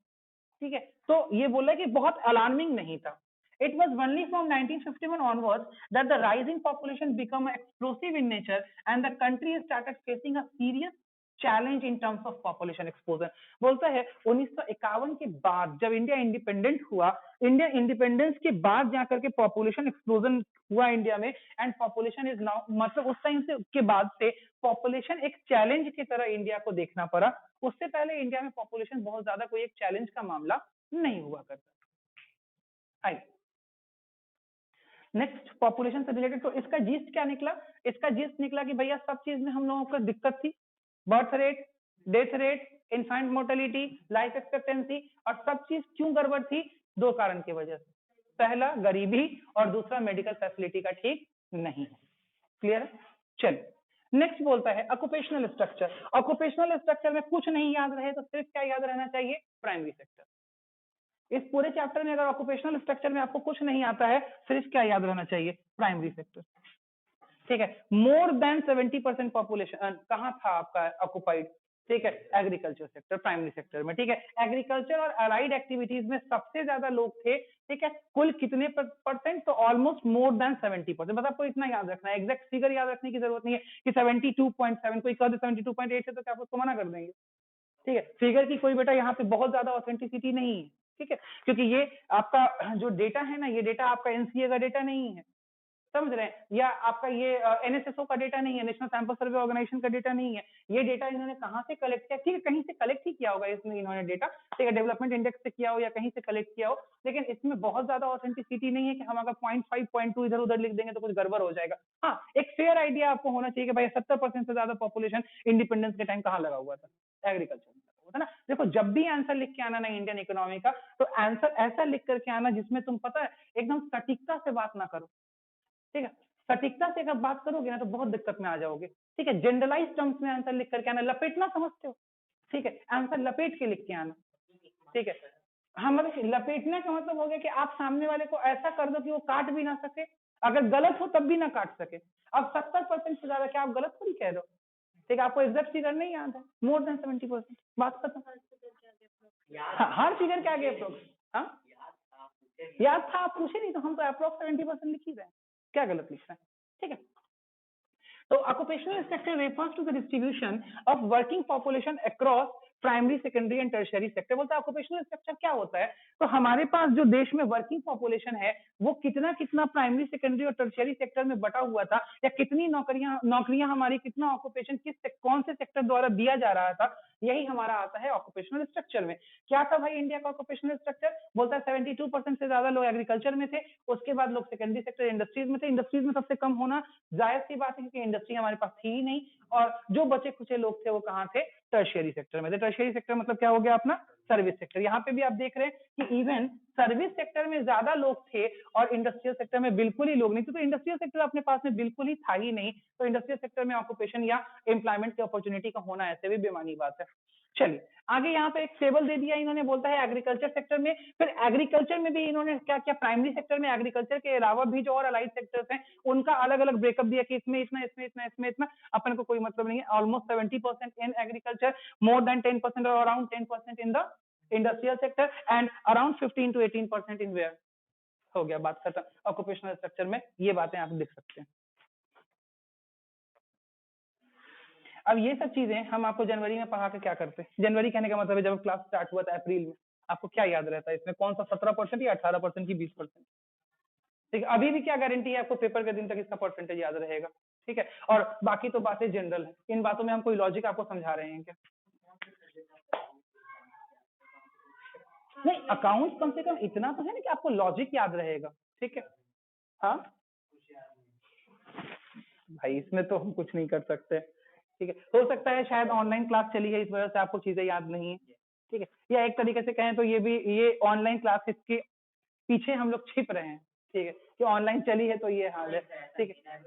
ठीक है। तो ये बोला कि बहुत अलार्मिंग नहीं था। It was only from 1951 onwards that the rising population became explosive in nature and the country started facing a serious challenge in terms of population exposure. बोलता है 1951 के बाद जब इंडिया इंडिपेंडेंट हुआ, इंडिया इंडिपेंडेंस के बाद जाकर के पॉपुलेशन एक्सप्लोजन हुआ इंडिया में, एंड पॉपुलेशन इज नाउ, मतलब उस टाइम से के बाद से पॉपुलेशन एक चैलेंज की तरह इंडिया को देखना पड़ा। उससे पहले इंडिया में पॉपुलेशन बहुत ज्यादा कोई एक चैलेंज का मामला नहीं हुआ करता। नेक्स्ट पॉपुलेशन से रिलेटेड, तो इसका जीस्ट क्या निकला? इसका जीस्ट निकला कि भैया सब चीज में हम लोगों को दिक्कत थी, birth rate, death rate, infant mortality, life expectancy, और सब चीज क्यों गड़बड़ थी? दो कारण की वजह से, पहला गरीबी और दूसरा मेडिकल फैसिलिटी का ठीक नहीं। क्लियर है? चलिए नेक्स्ट बोलता है ऑक्यूपेशनल स्ट्रक्चर। ऑक्यूपेशनल स्ट्रक्चर में कुछ नहीं याद रहे तो सिर्फ क्या याद रहना चाहिए? Primary sector. इस पूरे चैप्टर में अगर ऑक्यूपेशनल स्ट्रक्चर में आपको कुछ नहीं आता है, सिर्फ क्या याद रहना चाहिए? प्राइमरी सेक्टर, ठीक है। मोर देन 70% पॉपुलेशन कहाँ था आपका ऑक्युपाइड? ठीक है, एग्रीकल्चर सेक्टर, प्राइमरी सेक्टर में, ठीक है। एग्रीकल्चर और अलाइड एक्टिविटीज में सबसे ज्यादा लोग थे, ठीक है। कुल कितने परसेंट? तो ऑलमोस्ट मोर देन 70%। बस आपको इतना याद रखना है, एग्जैक्ट फिगर याद रखने की जरूरत नहीं है कि 72.7, कोई कह दे 72.8 से तो क्या आप उसको मना कर देंगे, ठीक है। फिगर की कोई बेटा यहाँ पे बहुत ज्यादा ऑथेंटिसिटी नहीं है, ठीक है, क्योंकि ये आपका जो डेटा है ना, ये डेटा आपका एनसीए का डेटा नहीं है, समझ रहे हैं, या आपका ये एनएसएसओ का डेटा नहीं है, नेशनल सैंपल सर्वे ऑर्गेनाइजेशन का डेटा नहीं है। ये डेटा इन्होंने कहाँ से कलेक्ट किया? ठीक है, कहीं से कलेक्ट ही किया होगा इसमें इन्होंने डेटा, ठीक है, डेवलपमेंट इंडेक्स से किया हो या कहीं से कलेक्ट किया हो, लेकिन इसमें बहुत ज्यादा ऑथेंटिसिटी नहीं है कि हम अगर 0.5 0.2 इधर उधर लिख देंगे तो कुछ गड़बड़ हो जाएगा। हाँ, एक फेयर आइडिया आपको होना चाहिए कि भाई 70% से ज्यादा पॉपुलेशन इंडिपेंडेंस के टाइम कहाँ लगा हुआ था? एग्रीकल्चर में होता ना। देखो जब भी आंसर लिख के आना ना इंडियन इकोनॉमी का, तो आंसर ऐसा लिख करके आना जिसमें तुम पता है एकदम सटीकता से बात ना करो, ठीक है। सटीकता से अगर बात करोगे ना तो बहुत दिक्कत में आ जाओगे, ठीक है। जनरलाइज टर्म्स में आंसर लिख करके आना, लपेटना समझते हो, ठीक है, आंसर लपेट के लिख के आना, ठीक है। हाँ, मतलब लपेटने का मतलब हो गया कि आप सामने वाले को ऐसा कर दो कि वो काट भी ना सके, अगर गलत हो तब भी ना काट सके। अब 70% से ज्यादा क्या आप गलत थोड़ी कह रहे हो, ठीक है। आपको एग्जैक्ट फिगर नहीं याद है, मोर देन 70%, बात खत्म। हाँ, हर फिगर के आगे अप्रोक्स, हाँ याद था, आप पूछे नहीं तो हम तो अप्रोक्स 70% लिख ही रहे हैं, क्या गलत लिख रहे हैं, ठीक है। तो occupational sector refers to the distribution of working population across primary, secondary and tertiary sector. बोलता है ऑक्यूपेशनल स्ट्रक्चर क्या होता है? तो हमारे पास जो देश में वर्किंग पॉपुलेशन है वो कितना कितना प्राइमरी, सेकेंडरी और टर्शियरी सेक्टर में बटा हुआ था, या कितनी नौकरियां हमारी, कितना ऑक्यूपेशन कौन से सेक्टर द्वारा दिया जा रहा था, यही हमारा आता है ऑक्यूपेशनल स्ट्रक्चर में। क्या था भाई इंडिया का ऑक्यूपेशनल स्ट्रक्चर? बोलता है 72% से ज्यादा लोग एग्रीकल्चर में थे, उसके बाद लोग सेकेंडरी सेक्टर इंडस्ट्रीज में थे। इंडस्ट्रीज में सबसे कम होना जायज सी बात है क्योंकि इंडस्ट्री हमारे पास थी ही नहीं, और जो बचे खुचे लोग थे वो कहाँ थे? टर्शियरी सेक्टर में थे। टर्शियरी सेक्टर मतलब क्या हो गया अपना? Service sector. यहाँ पे भी आप देख रहे हैं कि इवन सर्विस सेक्टर में ज्यादा लोग थे और इंडस्ट्रियल सेक्टर में बिल्कुल ही लोग नहीं थे। तो इंडस्ट्रियल सेक्टर अपने पास में बिल्कुल ही था ही नहीं, तो इंडस्ट्रियल सेक्टर में ऑक्यूपेशन या एम्प्लॉयमेंट की अपॉर्चुनिटी का होना ऐसे भी बेमानी बात है। चलिए आगे यहाँ पे एक टेबल दे दिया इन्होंने, बोलता है एग्रीकल्चर सेक्टर में, फिर एग्रीकल्चर में भी इन्होंने क्या क्या, प्राइमरी सेक्टर में एग्रीकल्चर के अलावा भी जो और अलाइड सेक्टर्स हैं उनका अलग अलग ब्रेकअप दिया कि इसमें इतना, इसमें इतना, इसमें इतना, अपन को कोई मतलब नहीं है। Almost 70% in agriculture, more than 10% और around 10% in the industrial sector and around 15 to 18% in where. हो गया, बात खत्म। ऑक्यूपेशनल स्ट्रक्चर में ये बातें आप लिख सकते हैं। अब ये सब चीजें हम आपको जनवरी में पढ़ा के क्या करते हैं? जनवरी कहने का मतलब है जब क्लास स्टार्ट हुआ था अप्रैल में, आपको क्या याद रहता है इसमें? कौन सा 17% या 18% की 20%? ठीक है, अभी भी क्या गारंटी है आपको पेपर के दिन तक इसका परसेंटेज याद रहेगा? ठीक है, और बाकी तो बातें जनरल है, इन बातों में हम कोई लॉजिक आपको समझा रहे हैं क्या? नहीं, अकाउंट कम से कम इतना तो है ना कि आपको लॉजिक याद रहेगा। ठीक है, हाँ भाई इसमें तो हम कुछ नहीं कर सकते। ठीक है, हो सकता है शायद ऑनलाइन क्लास चली है इस वजह से आपको चीजें याद नहीं है। ठीक है, या एक तरीके से कहें तो ये ऑनलाइन क्लास के पीछे हम लोग छिप रहे हैं। ठीक है, कि ऑनलाइन चली है तो ये हाल है। ठीक है,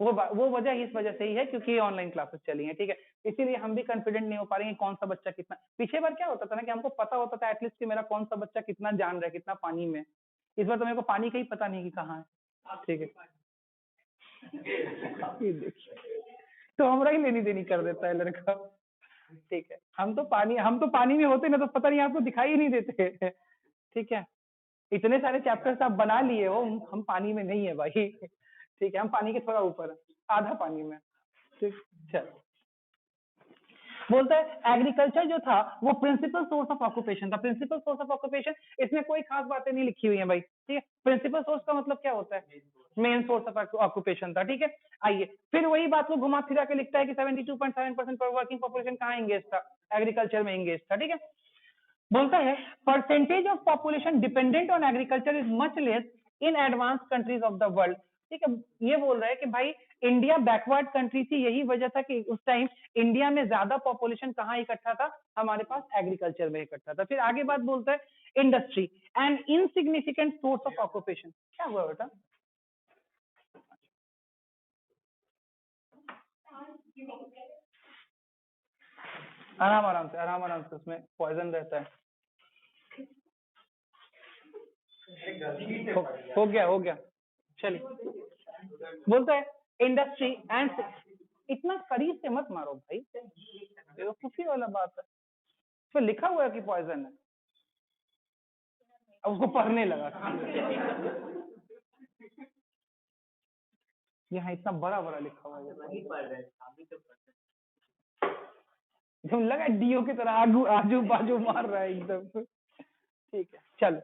वो वजह इस वजह से ही है क्योंकि ये ऑनलाइन क्लासेस चली हैं। ठीक है, इसीलिए हम भी कॉन्फिडेंट नहीं हो पा रहे हैं कौन सा बच्चा कितना। पीछे बार क्या होता था ना कि हमको पता होता था एटलीस्ट कि मेरा कौन सा बच्चा कितना जान रहा है, कितना पानी में। इस बार तो मेरे को पानी का ही पता नहीं कि कहाँ है। ठीक है, ये देखिए, तो हमारा ही लेनी देनी कर देता है लड़का। ठीक है, हम तो पानी में होते ना तो पता नहीं आपको दिखाई ही नहीं देते। ठीक है, इतने सारे चैप्टर्स आप बना लिए हो, हम पानी में नहीं है भाई। ठीक है, हम पानी के थोड़ा ऊपर है, आधा पानी में। ठीक, चल बोलता है एग्रीकल्चर जो था वो प्रिंसिपल सोर्स ऑफ ऑक्यूपेशन था। प्रिंसिपल सोर्स ऑफ ऑक्यूपेशन, इसमें कोई खास बातें नहीं लिखी हुई है भाई। ठीक है, प्रिंसिपल सोर्स का मतलब क्या होता है? मेन सोर्स ऑफ ऑक्यूपेशन था। ठीक है, आइए फिर वही बात को घुमा फिरा के लिखता है कि 72.7% वर्किंग पॉपुलेशन कहाँ एंगेज था? एग्रीकल्चर में एंगेज था। ठीक है, बोलता है percentage of population dependent on agriculture is much less in advance countries of the world. ठीक है, ये बोल रहा है कि भाई इंडिया बैकवर्ड कंट्री थी, यही वजह था कि उस टाइम इंडिया में ज्यादा पॉपुलेशन कहाँ इकट्ठा था? हमारे पास एग्रीकल्चर में इकट्ठा था। फिर आगे बात बोलता है industry and insignificant source of occupation. क्या हुआ बेटा? आराम से, उसमें पॉइजन रहता है। हो गया चलिए, बोलता है इंडस्ट्री एंड, इतना करीब से मत मारो भाई, बेवकूफी वाला बात है। तो लिखा हुआ है कि पॉइजन है, अब उसको पढ़ने लगा। यहाँ इतना बड़ा बड़ा लिखा हुआ है, जो लगा डीओ की तरह आजू बाजू मार रहा है एकदम। ठीक है, चलो,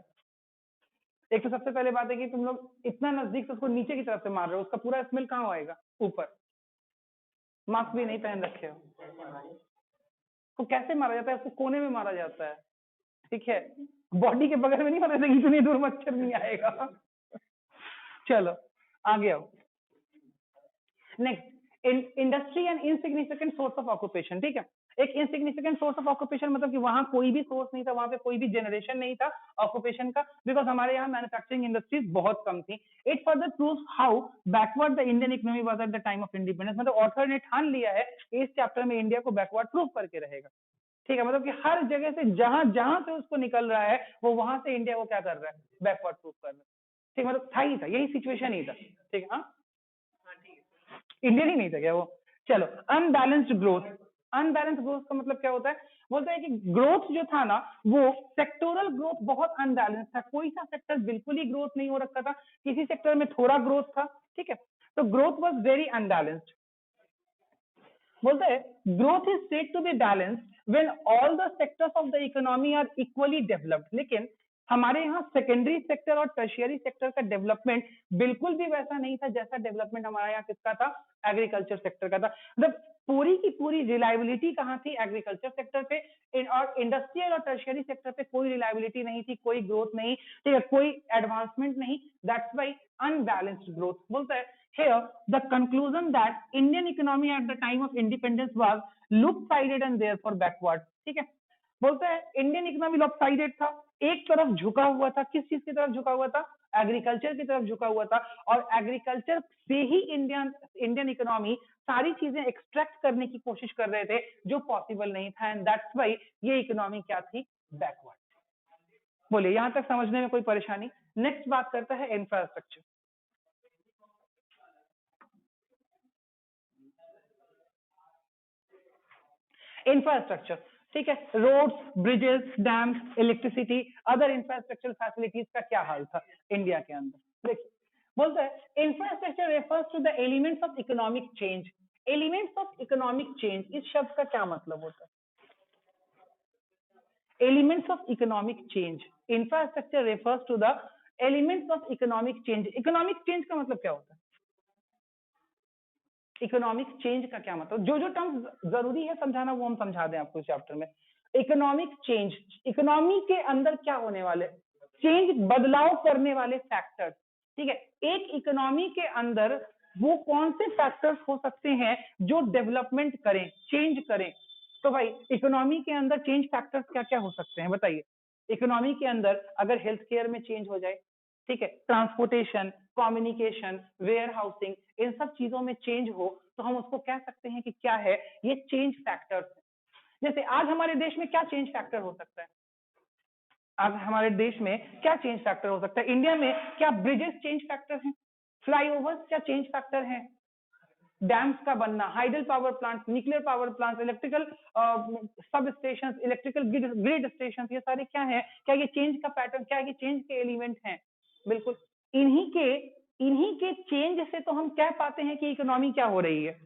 एक तो सबसे पहले बात है कि तुम लोग इतना नजदीक से उसको नीचे की तरफ से मार रहे हो, उसका पूरा स्मेल कहाँ आएगा? ऊपर। मास्क भी नहीं पहन रखे हो, तो कैसे मारा जाता है? उसको कोने में मारा जाता है। ठीक है, बॉडी के बगल में नहीं मारा जाता, इतनी दूर मच्छर नहीं आएगा। चलो आगे आओ। Next, industry and insignificant source of occupation. ठीक है, एक इनसिग्निफिकेंट सोर्स ऑफ ऑक्यूपेशन मतलब कि वहां कोई भी सोर्स नहीं था, वहां पे कोई भी जनरेशन नहीं था ऑक्यूपेशन का, बिकॉज हमारे यहाँ मैन्युफैक्चरिंग इंडस्ट्रीज बहुत कम थी। It further proves how backward the Indian economy was at the time of independence. मतलब ऑथर ने ठान लिया है इस चैप्टर में इंडिया को बैकवर्ड प्रूव करके रहेगा। ठीक है, मतलब कि हर जगह से जहां जहां से उसको निकल रहा है वो वहां से इंडिया को क्या कर रहा है? बैकवर्ड प्रूव कर रहा है। ठीक, मतलब था ही था, यही सिचुएशन ही था। ठीक है, हाँ इंडियन ही नहीं था क्या वो? चलो, अनबैलेंस्ड ग्रोथ। अनबैलेंस्ड ग्रोथ का मतलब क्या होता है? बोलता है कि ग्रोथ जो था ना वो सेक्टोरल ग्रोथ बहुत अनबैलेंस था, कोई सा सेक्टर बिल्कुल ही ग्रोथ नहीं हो रखा था, किसी सेक्टर में थोड़ा ग्रोथ था। ठीक है, तो ग्रोथ वॉज वेरी अनबैलेंस्ड। बोलते हैं growth is said to be balanced when all the sectors of the economy are equally developed. लेकिन हमारे यहाँ सेकेंडरी सेक्टर और टर्शियरी सेक्टर का डेवलपमेंट बिल्कुल भी वैसा नहीं था जैसा डेवलपमेंट हमारे यहाँ किसका था? एग्रीकल्चर सेक्टर का था। मतलब पूरी की पूरी रिलायबिलिटी कहाँ थी? एग्रीकल्चर सेक्टर पे। और इंडस्ट्रियल और टर्शियरी सेक्टर पे कोई रिलायबिलिटी नहीं थी, कोई ग्रोथ नहीं, ठीक है, कोई एडवांसमेंट नहीं। That's why unbalanced growth. बोलता है here the conclusion that Indian economy at the time of independence was lopsided and therefore backward। ठीक है, बोलते हैं इंडियन इकोनॉमी लॉपसाइडेड था, एक तरफ झुका हुआ था। किस चीज की तरफ झुका हुआ था? एग्रीकल्चर की तरफ झुका हुआ था, और एग्रीकल्चर से ही इंडियन इकोनॉमी सारी चीजें एक्सट्रैक्ट करने की कोशिश कर रहे थे, जो पॉसिबल नहीं था, एंड दैट्स व्हाई ये इकोनॉमी क्या थी, बैकवर्ड। बोलिए यहां तक समझने में कोई परेशानी? नेक्स्ट बात करता है इंफ्रास्ट्रक्चर। इंफ्रास्ट्रक्चर, ठीक है, roads, bridges, dams, electricity, other infrastructure facilities का क्या हाल था इंडिया के अंदर? देखिए बोलता है infrastructure refers to the elements of economic change. Elements of economic change, इस शब्द का क्या मतलब होता है? Elements of economic change, infrastructure refers to the elements of economic change. Economic change का मतलब क्या होता है? इकोनॉमिक चेंज का क्या मतलब? जो जो टर्म्स जरूरी है समझाना वो हम समझा दें आपको इस चैप्टर में। इकोनॉमिक चेंज, इकोनॉमी के अंदर क्या होने वाले चेंज, बदलाव करने वाले फैक्टर्स, ठीक है। एक इकोनॉमी के अंदर वो कौन से फैक्टर्स हो सकते हैं जो डेवलपमेंट करें, चेंज करें? तो भाई इकोनॉमी के अंदर चेंज फैक्टर्स क्या क्या हो सकते हैं बताइए? इकोनॉमी के अंदर अगर हेल्थ केयर में चेंज हो जाए, ठीक है, ट्रांसपोर्टेशन, कम्युनिकेशन, वेयर हाउसिंग, इन सब चीजों में चेंज हो, तो हम उसको कह सकते हैं कि क्या है, ये चेंज फैक्टर्स है। जैसे आज हमारे देश में क्या चेंज फैक्टर हो सकता है? आज हमारे देश में क्या चेंज फैक्टर हो सकता है? इंडिया में क्या ब्रिजेस चेंज फैक्टर हैं? फ्लाईओवर्स क्या चेंज फैक्टर हैं? डैम्स का बनना, hydel power plant, nuclear power plant, electrical sub station, electrical grid station, ये सारे क्या है? क्या ये चेंज का पैटर्न, क्या ये चेंज के एलिमेंट हैं? बिल्कुल। इन्हीं के चेंज से तो हम कह पाते हैं कि इकोनॉमी क्या हो रही है,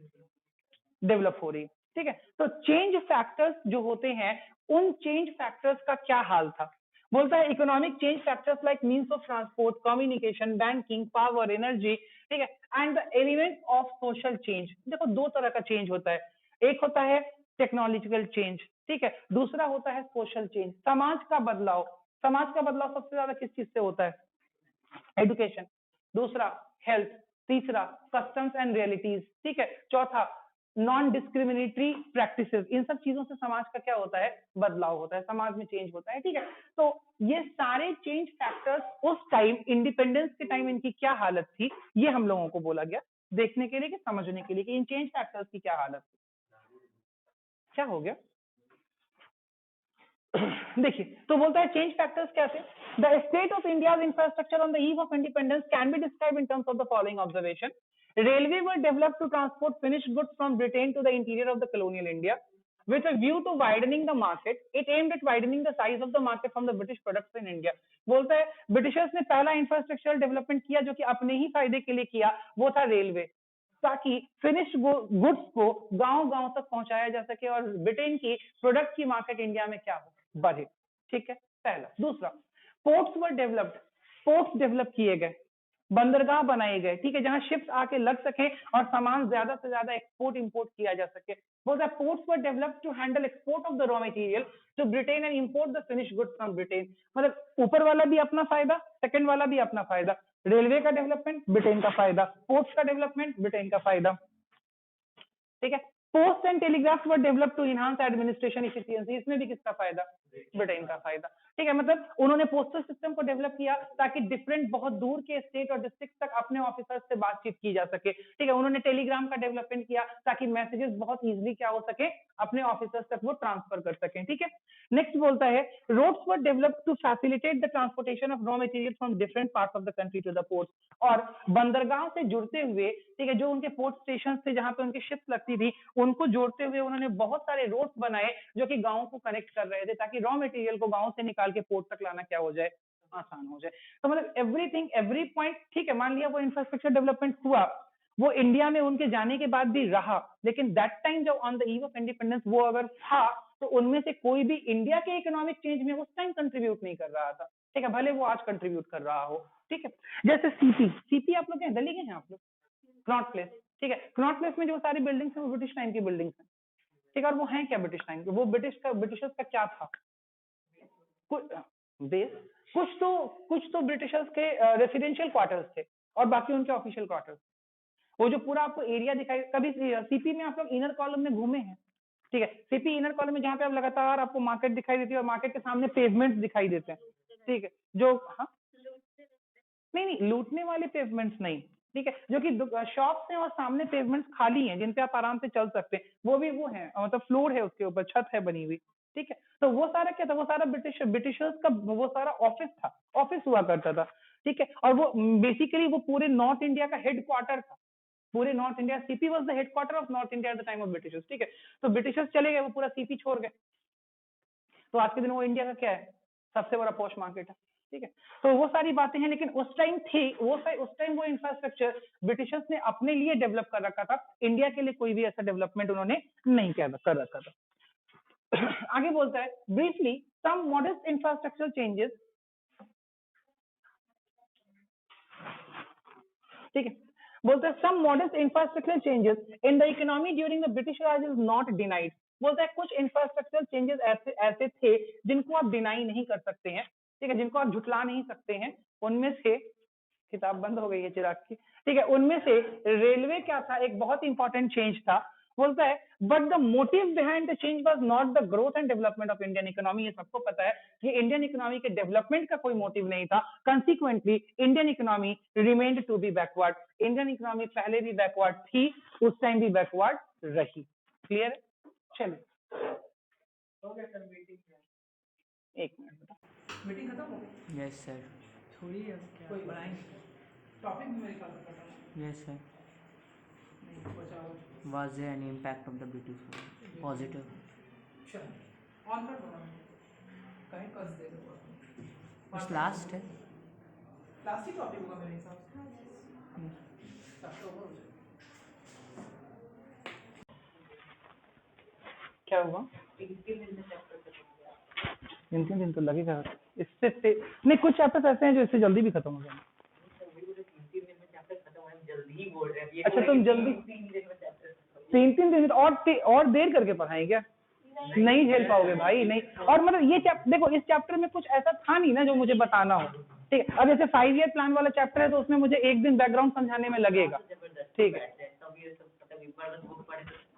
डेवलप हो रही है, ठीक है। तो चेंज फैक्टर्स जो होते हैं, उन चेंज फैक्टर्स का क्या हाल था? बोलता है economic change factors like means of transport, communication, banking, power, energy, ठीक है, and the element of social change. देखो दो तरह का चेंज होता है, एक होता है टेक्नोलॉजिकल चेंज, ठीक है, दूसरा होता है सोशल चेंज, समाज का बदलाव। समाज का बदलाव सबसे ज्यादा किस चीज से होता है? एजुकेशन, दूसरा हेल्थ, तीसरा कस्टम्स एंड रियलिटीज, ठीक है, चौथा नॉन डिस्क्रिमिनेटरी प्रैक्टिसेस। इन सब चीजों से समाज का क्या होता है? बदलाव होता है, समाज में चेंज होता है, ठीक है। तो ये सारे चेंज फैक्टर्स उस टाइम इंडिपेंडेंस के टाइम इनकी क्या हालत थी, ये हम लोगों को बोला गया देखने के लिए, कि समझने के लिए कि इन चेंज फैक्टर्स की क्या हालत थी। क्या हो गया? देखिए तो बोलता है चेंज फैक्टर्स क्या थे? The state of India's infrastructure on the eve of independence can be describe in terms of the following observation. Railway were developed to transport finished goods from Britain to the interior of the colonial India. With a view to widening the market, it aimed at widening the size of the market from the British products in India. बोलता है Britishers ने पहला infrastructural development किया जो कि अपने ही फायदे के लिए किया, वो था रेलवे, ताकि फिनिश्ड गुड्स को गांव-गांव तक पहुंचाया जा सके और ब्रिटेन की प्रोडक्ट की मार्केट इंडिया में क्या हो, बढ़े, ठीक है, पहला। दूसरा, ports were developed, ports develop किए गए, बंदरगाह बनाए गए, ठीक है, जहां शिप्स आके लग सके और सामान ज्यादा से ज्यादा एक्सपोर्ट इंपोर्ट किया जा सके। बोलता है ports were developed to handle export of the raw material to Britain and import the finished goods from Britain. मतलब ऊपर वाला भी अपना फायदा, सेकंड वाला भी अपना फायदा, रेलवे का डेवलपमेंट ब्रिटेन का फायदा, पोर्ट्स का डेवलपमेंट ब्रिटेन का फायदा, ठीक है। Post and telegraph were develop to enhance administration efficiency, इसमें भी किसका फायदा? ब्रिटेन का फायदा, ठीक है। मतलब उन्होंने पोस्टल सिस्टम को डेवलप किया ताकि डिफरेंट बहुत दूर के स्टेट और डिस्ट्रिक्ट तक अपने ऑफिसर्स से बातचीत की जा सके, ठीक है। उन्होंने टेलीग्राम का डेवलपमेंट किया ताकि मैसेजेस बहुत इजीली क्या हो सके, अपने ऑफिसर्स तक वो ट्रांसफर कर सकें, ठीक है। नेक्स्ट बोलता है roads were developed to facilitate the transportation of raw material from different parts of the country to the port. और बंदरगाह से जुड़ते हुए, ठीक है, जो उनके पोर्ट स्टेशन थे जहां पे उनकी शिप्स लगती थी, उनको जोड़ते हुए उन्होंने बहुत सारे रोड्स बनाए जो कि गांवों को कनेक्ट कर रहे थे, ताकि रॉ मटेरियल को गांव से निकाल के पोर्ट तक लाना क्या हो जाए, आसान हो जाए। तो मतलब एवरीथिंग, एवरी पॉइंट, ठीक है, मान लिया वो इंफ्रास्ट्रक्चर डेवलपमेंट हुआ, वो इंडिया में उनके जाने के बाद भी रहा, लेकिन दैट टाइम जब on the eve of independence वो अगर था, तो उनमें से कोई भी इंडिया के इकोनॉमिक चेंज में उस टाइम कंट्रीब्यूट नहीं कर रहा था, ठीक है, भले वो आज कंट्रीब्यूट कर रहा हो, ठीक है। जैसे सीपी, सीपी आप लोग दिल्ली के हैं आप लोग, कनॉट प्लेस, ठीक है, कनॉट प्लेस में जो सारी बिल्डिंग्स हैं वो ब्रिटिश टाइम की बिल्डिंग्स हैं, ठीक है, और वो हैं क्या ब्रिटिश टाइम के? वो ब्रिटिशर्स का क्या था, बेस, कुछ तो ब्रिटिशर्स के रेसिडेंशियल क्वार्टर्स थे और बाकी उनके ऑफिशियल क्वार्टर्स। वो जो पूरा आपको एरिया दिखाई, कभी सीपी में आप लोग इनर कॉलम में घूमे हैं, ठीक है, सीपी इनर कॉलम में जहाँ पे आप लगातार आपको मार्केट दिखाई देती है और मार्केट के सामने पेवमेंट दिखाई देते हैं, ठीक है, जो हाँ नहीं नहीं, लूटने वाले पेवमेंट्स नहीं, ठीक है, जो कि शॉप्स हैं और सामने पेवमेंट्स खाली हैं जिन पे आप आराम से चल सकते हैं, वो भी वो है, मतलब फ्लोर है उसके ऊपर, छत है बनी हुई, ठीक है। तो वो सारा क्या था, वो सारा ब्रिटिशर्स का वो सारा ऑफिस था, ऑफिस हुआ करता था, ठीक है। और वो बेसिकली वो पूरे नॉर्थ इंडिया का हेडक्वार्टर था, पूरे north India, CP was the headquarter of north India at the time of Britishers, ठीक है। तो ब्रिटिशर्स चले गए, वो पूरा सीपी छोड़ गए, तो आज के दिन वो इंडिया का क्या है, सबसे बड़ा पॉश मार्केट है, ठीक है। तो वो सारी बातें हैं, लेकिन उस टाइम थी उस टाइम वो इंफ्रास्ट्रक्चर ब्रिटिशर्स ने अपने लिए डेवलप कर रखा था, इंडिया के लिए कोई भी ऐसा डेवलपमेंट उन्होंने नहीं कर रखा था। आगे बोलता है briefly some modest infrastructure changes, ठीक है, बोलता है some modest infrastructure changes in the economy during the British Raj is not denied. बोलता है कुछ इंफ्रास्ट्रक्चर चेंजेस ऐसे ऐसे थे जिनको आप डिनाई नहीं कर सकते हैं, ठीक है, जिनको आप झुटला नहीं सकते हैं। उनमें से, किताब बंद हो गई है चिराग की, ठीक है, उनमें से रेलवे क्या था, एक बहुत इंपॉर्टेंट चेंज था। बोलता है but the motive behind the change was not the growth and development of Indian economy. ये सबको पता है कि इंडियन इकोनॉमी के डेवलपमेंट का कोई मोटिव नहीं था, consequently Indian economy remained to be backward. Indian economy पहले भी बैकवर्ड थी, उस टाइम भी बैकवर्ड रही। क्लियर है? चलिए एक मिनट बता, मीटिंग खत्म हो गई? Yes sir. थोड़ी है क्या कोई बात बनाएंगे टॉपिक भी मेरे ख्याल से खत्म हो यस सर। नहीं बचाओ Was there any impact of the British rule? Positive. चलो ऑन कर दो कहीं कस दे दो It's last है। लास्ट ही टॉपिक होगा मेरे हिसाब से चैप्टर ओवर हो जाएगा। क्या हुआ? 3 दिन तो लगेगा इससे नहीं, कुछ चैप्टर्स ऐसे हैं जो इससे जल्दी भी खत्म हो जाएंगे। अच्छा तुम जल्दी 3 दिन और देर करके पढ़ाएं क्या? नहीं झेल पाओगे भाई, नहीं। और मतलब ये चैप्टर देखो, इस चैप्टर में कुछ ऐसा था नहीं ना जो मुझे बताना हो, ठीक है। अब जैसे 5 ईयर प्लान वाला चैप्टर है तो उसमें मुझे एक दिन बैकग्राउंड समझाने में लगेगा, ठीक है,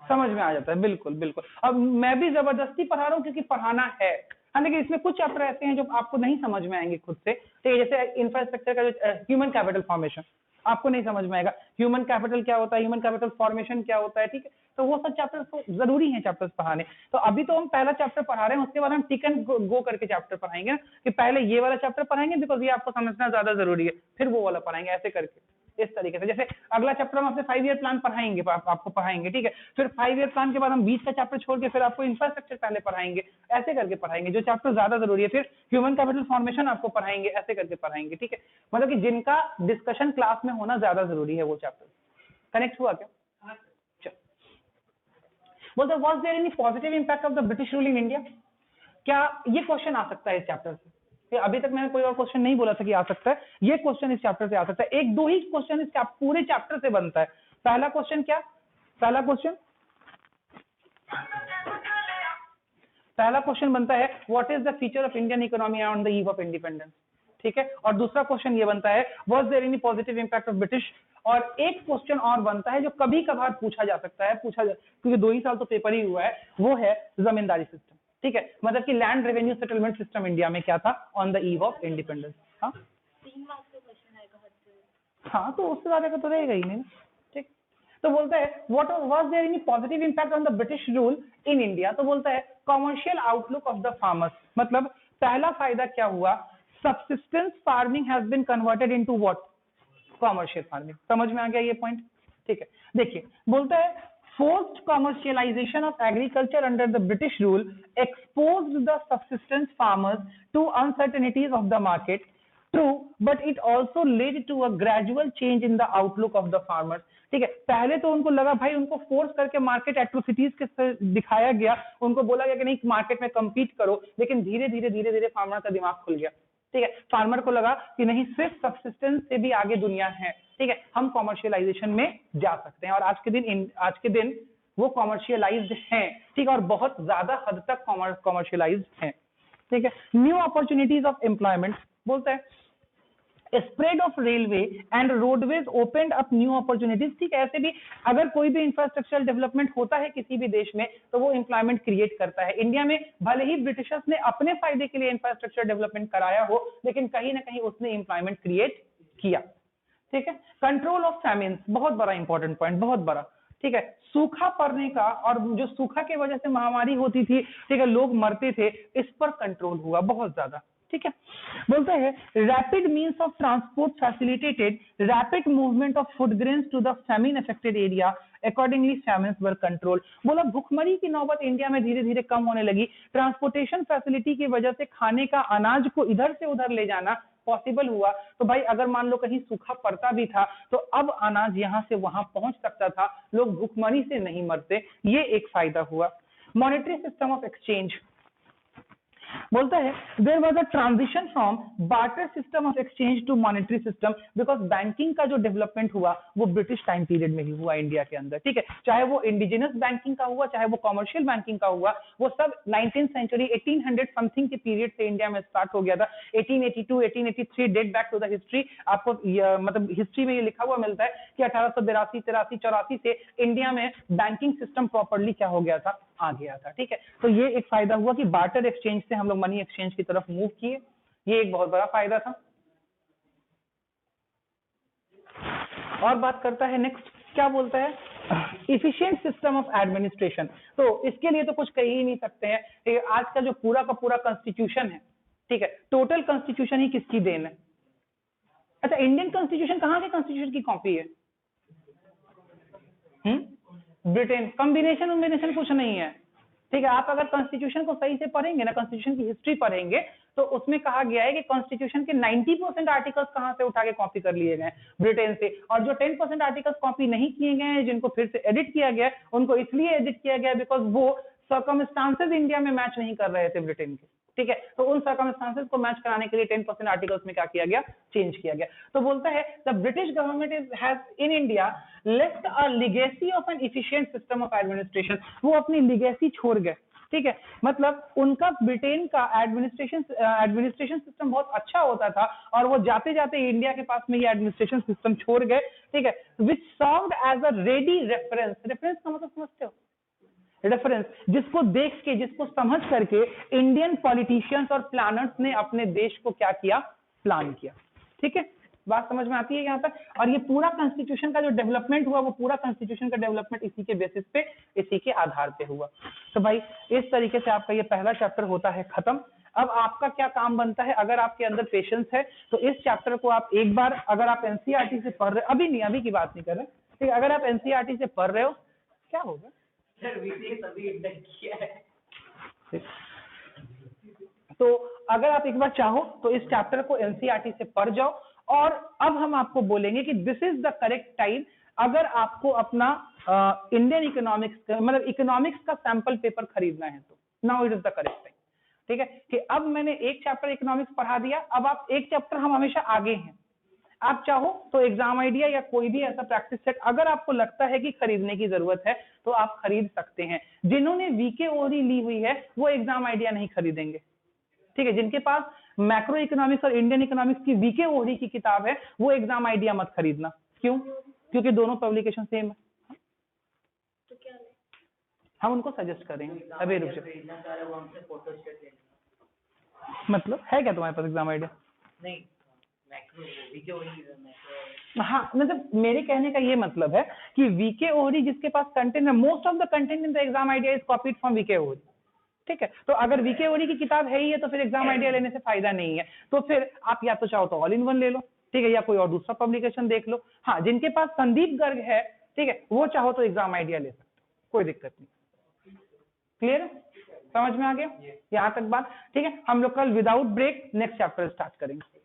समझ में आ जाता है, बिल्कुल बिल्कुल। अब मैं भी जबरदस्ती पढ़ा रहा हूँ क्योंकि पढ़ाना है, हाँ, लेकिन इसमें कुछ चैप्टर ऐसे हैं जो आपको नहीं समझ में आएंगे खुद से, ठीक है। जैसे इंफ्रास्ट्रक्चर का जो ह्यूमन कैपिटल फॉर्मेशन आपको नहीं समझ में आएगा, ह्यूमन कैपिटल क्या होता है, ह्यूमन कैपिटल फॉर्मेशन क्या होता है, ठीक है। तो वो सब चैप्टर्स तो जरूरी हैं चैप्टर्स पढ़ाने। तो अभी तो हम पहला चैप्टर पढ़ा रहे हैं, उसके बाद हम टिक एंड गो करके चैप्टर पढ़ाएंगे कि पहले ये वाला चैप्टर पढ़ाएंगे बिकॉज ये आपको समझना ज्यादा जरूरी है, फिर वो वाला पढ़ाएंगे, ऐसे करके इस तरीके से। जैसे अगला चैप्टर हम आपसे 5 ईयर प्लान पढ़ाएंगे, आपको पढ़ाएंगे, ठीक है। फिर 5 ईयर प्लान के बाद हम 20 का चैप्टर छोड़ के फिर आपको इंफ्रास्ट्रक्चर पहले पढ़ाएंगे, ऐसे करके पढ़ाएंगे जो चैप्टर ज्यादा जरूरी है। फिर ह्यूमन कैपिटल फॉर्मेशन आपको पढ़ाएंगे, ऐसे करके पढ़ाएंगे, ठीक है। मतलब कि जिनका डिस्कशन क्लास में होना ज्यादा जरूरी है वो चैप्टर। कनेक्ट हुआ क्या? बोलते was there any positive impact of the British rule in India? क्या ये क्वेश्चन आ सकता है इस चैप्टर से? अभी तक मैंने कोई और क्वेश्चन नहीं बोला था कि आ सकता है, ये क्वेश्चन इस चैप्टर से आ सकता है। एक दो ही क्वेश्चन इस पूरे चैप्टर से बनता है। पहला क्वेश्चन क्या? पहला क्वेश्चन बनता है what is the feature of Indian economy on the eve of independence, ठीक है। और दूसरा क्वेश्चन ये बनता है was there any positive impact of British. और एक क्वेश्चन और बनता है जो कभी कभार पूछा जा सकता है, क्योंकि 2 ही साल तो पेपर ही हुआ है, वो है जमींदारी सिस्टम, ठीक है। मतलब कि land revenue settlement system India में क्या था on the eve of independence. हाँ 3 मार्क्स का क्वेश्चन आएगा हद से। हाँ, तो उससे ज्यादा का तो रहेगा ही नहीं, ठीक। तो बोलता है what was there any positive impact on the British rule in India. तो बोलता है commercial outlook of the farmers. मतलब पहला फायदा क्या हुआ, subsistence farming has been converted into what, commercial farming. समझ में आ गया ये पॉइंट, ठीक है। देखिए बोलता है forced commercialization of agriculture under the British rule exposed the subsistence farmers to uncertainties of the market. True, but it also led to a gradual change in the outlook of the farmers. ठीक है, पहले तो उनको लगा भाई, उनको force करके market atrocities के दिखाया गया, उनको बोला गया कि नहीं मार्केट में compete करो, लेकिन धीरे धीरे फार्मर का दिमाग खुल गया, ठीक है। फार्मर को लगा कि नहीं, सिर्फ सब्सिस्टेंस से भी आगे दुनिया है, ठीक है, हम कॉमर्शियलाइजेशन में जा सकते हैं। और आज के दिन वो कॉमर्शियलाइज्ड हैं, ठीक है, और बहुत ज्यादा हद तक कॉमर्शियलाइज्ड हैं, ठीक है। New opportunities of employment. बोलता है spread of railway and roadways opened up new opportunities. ठीक है, ऐसे भी अगर कोई भी इंफ्रास्ट्रक्चरल डेवलपमेंट होता है किसी भी देश में तो वो एम्प्लॉयमेंट क्रिएट करता है। इंडिया में भले ही ब्रिटिशर्स ने अपने फायदे के लिए इंफ्रास्ट्रक्चर डेवलपमेंट कराया हो, लेकिन कहीं ना कहीं उसने एम्प्लॉयमेंट क्रिएट किया। ठीक है, कंट्रोल ऑफ फैमिन्स बहुत बड़ा इंपॉर्टेंट पॉइंट, बहुत बड़ा। ठीक है, सूखा पड़ने का और जो सूखा की वजह से महामारी होती थी, ठीक है, लोग मरते थे, इस पर कंट्रोल हुआ बहुत ज्यादा। ठीक है, बोलते हैं rapid means of transport facilitated rapid movement of food grains to the famine affected area, accordingly famines were control. बोला भुखमरी की नौबत इंडिया में धीरे धीरे कम होने लगी, ट्रांसपोर्टेशन फैसिलिटी की वजह से खाने का अनाज को इधर से उधर ले जाना पॉसिबल हुआ। तो भाई अगर मान लो कहीं सूखा पड़ता भी था तो अब अनाज यहाँ से वहां पहुंच सकता था, लोग भुखमरी से नहीं मरते, ये एक फायदा हुआ। मॉनेटरी सिस्टम ऑफ एक्सचेंज बोलता है there was a transition from barter system of exchange to monetary system, because banking का जो डेवलपमेंट हुआ वो ब्रिटिश टाइम पीरियड में ही हुआ इंडिया के अंदर। ठीक है, चाहे वो इंडिजिनस बैंकिंग का हुआ, चाहे वो कॉमर्शियल बैंकिंग का हुआ, वो सब 19th सेंचुरी 1800 समथिंग के पीरियड से इंडिया में स्टार्ट हो गया था। 1882 1883 date back to the history, आपको मतलब हिस्ट्री में ये लिखा हुआ मिलता है कि 1882 83 84 से इंडिया में बैंकिंग सिस्टम प्रॉपरली क्या हो गया था, आ गया था। ठीक है, तो ये एक फायदा हुआ कि बार्टर एक्सचेंज से हम लोग मनी एक्सचेंज की तरफ मूव किए, ये एक बहुत बड़ा फायदा था। और बात करता है नेक्स्ट, क्या बोलता है इफिशिएंट सिस्टम ऑफ एडमिनिस्ट्रेशन। तो इसके लिए तो कुछ कह ही नहीं सकते हैं। ठीक है, आज का जो पूरा का पूरा कॉन्स्टिट्यूशन है, ठीक है, टोटल कॉन्स्टिट्यूशन ही किसकी देन है? अच्छा, इंडियन कॉन्स्टिट्यूशन कहाँ के कॉन्स्टिट्यूशन की कॉपी है? ब्रिटेन। कॉम्बिनेशन कुछ नहीं है। ठीक है, आप अगर कॉन्स्टिट्यूशन को सही से पढ़ेंगे ना, कॉन्स्टिट्यूशन की हिस्ट्री पढ़ेंगे, तो उसमें कहा गया है कि कॉन्स्टिट्यूशन के 90% आर्टिकल्स कहां से उठा के कॉपी कर लिए गए? ब्रिटेन से। और जो 10% आर्टिकल्स कॉपी नहीं किए गए हैं, जिनको फिर से एडिट किया गया, उनको इसलिए एडिट किया गया बिकॉज वो सर्कमस्टांसेस इंडिया में मैच नहीं कर रहे थे ब्रिटेन के। ठीक है, तो उन सर्कमस्टांसेस को मैच कराने के लिए 10% आर्टिकल्स में क्या किया गया, चेंज किया गया। तो बोलता है the British government has in India left a legacy of N efficient system of administration. वो अपनी लीगेसी छोड़ गए। ठीक है, मतलब उनका ब्रिटेन का एडमिनिस्ट्रेशन सिस्टम बहुत अच्छा होता था और वो जाते जाते इंडिया के पास में ये एडमिनिस्ट्रेशन सिस्टम छोड़ गए। ठीक है, which served as a ready reference. Reference का मतलब समझते हो? रेफरेंस, जिसको देख के, जिसको समझ करके इंडियन पॉलिटिशियंस और प्लानर्स ने अपने देश को क्या किया, प्लान किया। ठीक है, बात समझ में आती है यहाँ तक? और ये पूरा कॉन्स्टिट्यूशन का जो डेवलपमेंट हुआ, वो पूरा कॉन्स्टिट्यूशन का डेवलपमेंट इसी के बेसिस पे, इसी के आधार पे हुआ। तो भाई इस तरीके से आपका ये पहला चैप्टर होता है खत्म। अब आपका क्या काम बनता है, अगर आपके अंदर पेशेंस है तो इस चैप्टर को आप एक बार, अगर आप एनसीईआरटी से पढ़ रहे, अभी नहीं, अभी की बात नहीं कर रहे, ठीक है, अगर आप एनसीईआरटी से पढ़ रहे हो, क्या होगा सर सभी इंडेक्स किया है। तो अगर आप एक बार चाहो तो इस चैप्टर को एनसीईआरटी से पढ़ जाओ। और अब हम आपको बोलेंगे कि this is the correct time, अगर आपको अपना इंडियन इकोनॉमिक्स मतलब इकोनॉमिक्स का सैंपल पेपर खरीदना है तो now it is the correct time. ठीक है, कि अब मैंने एक चैप्टर इकोनॉमिक्स पढ़ा दिया, अब आप एक चैप्टर, हम हमेशा आगे हैं, आप चाहो तो एग्जाम आइडिया या कोई भी ऐसा प्रैक्टिस सेट अगर आपको लगता है कि खरीदने की जरूरत है तो आप खरीद सकते हैं। जिन्होंने वीके ओरी ली हुई है वो एग्जाम आइडिया नहीं खरीदेंगे। ठीक है, जिनके पास मैक्रो इकोनॉमिक्स और इंडियन इकोनॉमिक्स की वीके ओरी की किताब है वो एग्जाम आइडिया मत खरीदना। क्यों? क्योंकि दोनों पब्लिकेशन सेम है। तो क्या ले? हम उनको सजेस्ट करेंगे। अभी रुक जाओ, खरीदना चाह रहे हो हमसे फोटो स्टेट ले लेना। मतलब है क्या तुम्हारे पास एग्जाम आइडिया? नहीं, मैक्रो वीके वही मैक्रो। हाँ, मतलब मेरे कहने का ये मतलब है कि वीके ओरी जिसके पास कंटेंट है, most of the content in the exam idea is copied from VK Ohri. ठीक है, तो अगर वीके ओरी की किताब है ही है तो फिर एग्जाम आइडिया लेने से फायदा नहीं है। तो फिर आप या तो चाहो तो ऑल इन वन ले लो, ठीक है, या कोई और दूसरा पब्लिकेशन देख लो। हाँ, जिनके पास संदीप गर्ग है, ठीक है, वो चाहो तो एग्जाम आइडिया ले सकते हो, कोई दिक्कत नहीं। क्लियर है? समझ में आ गया यहाँ तक बात? ठीक है, हम लोग कल without break next chapter start करेंगे।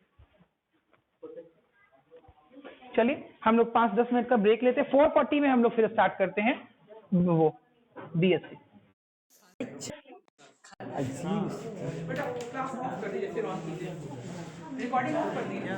चलिए हम लोग 5-10 मिनट का ब्रेक लेते हैं, 4:40 में हम लोग फिर स्टार्ट करते हैं वो बीएससी। बेटा क्लास ऑफ कर दीजिए, फिर ऑन कीजिए, रिकॉर्डिंग ऑफ कर दीजिए।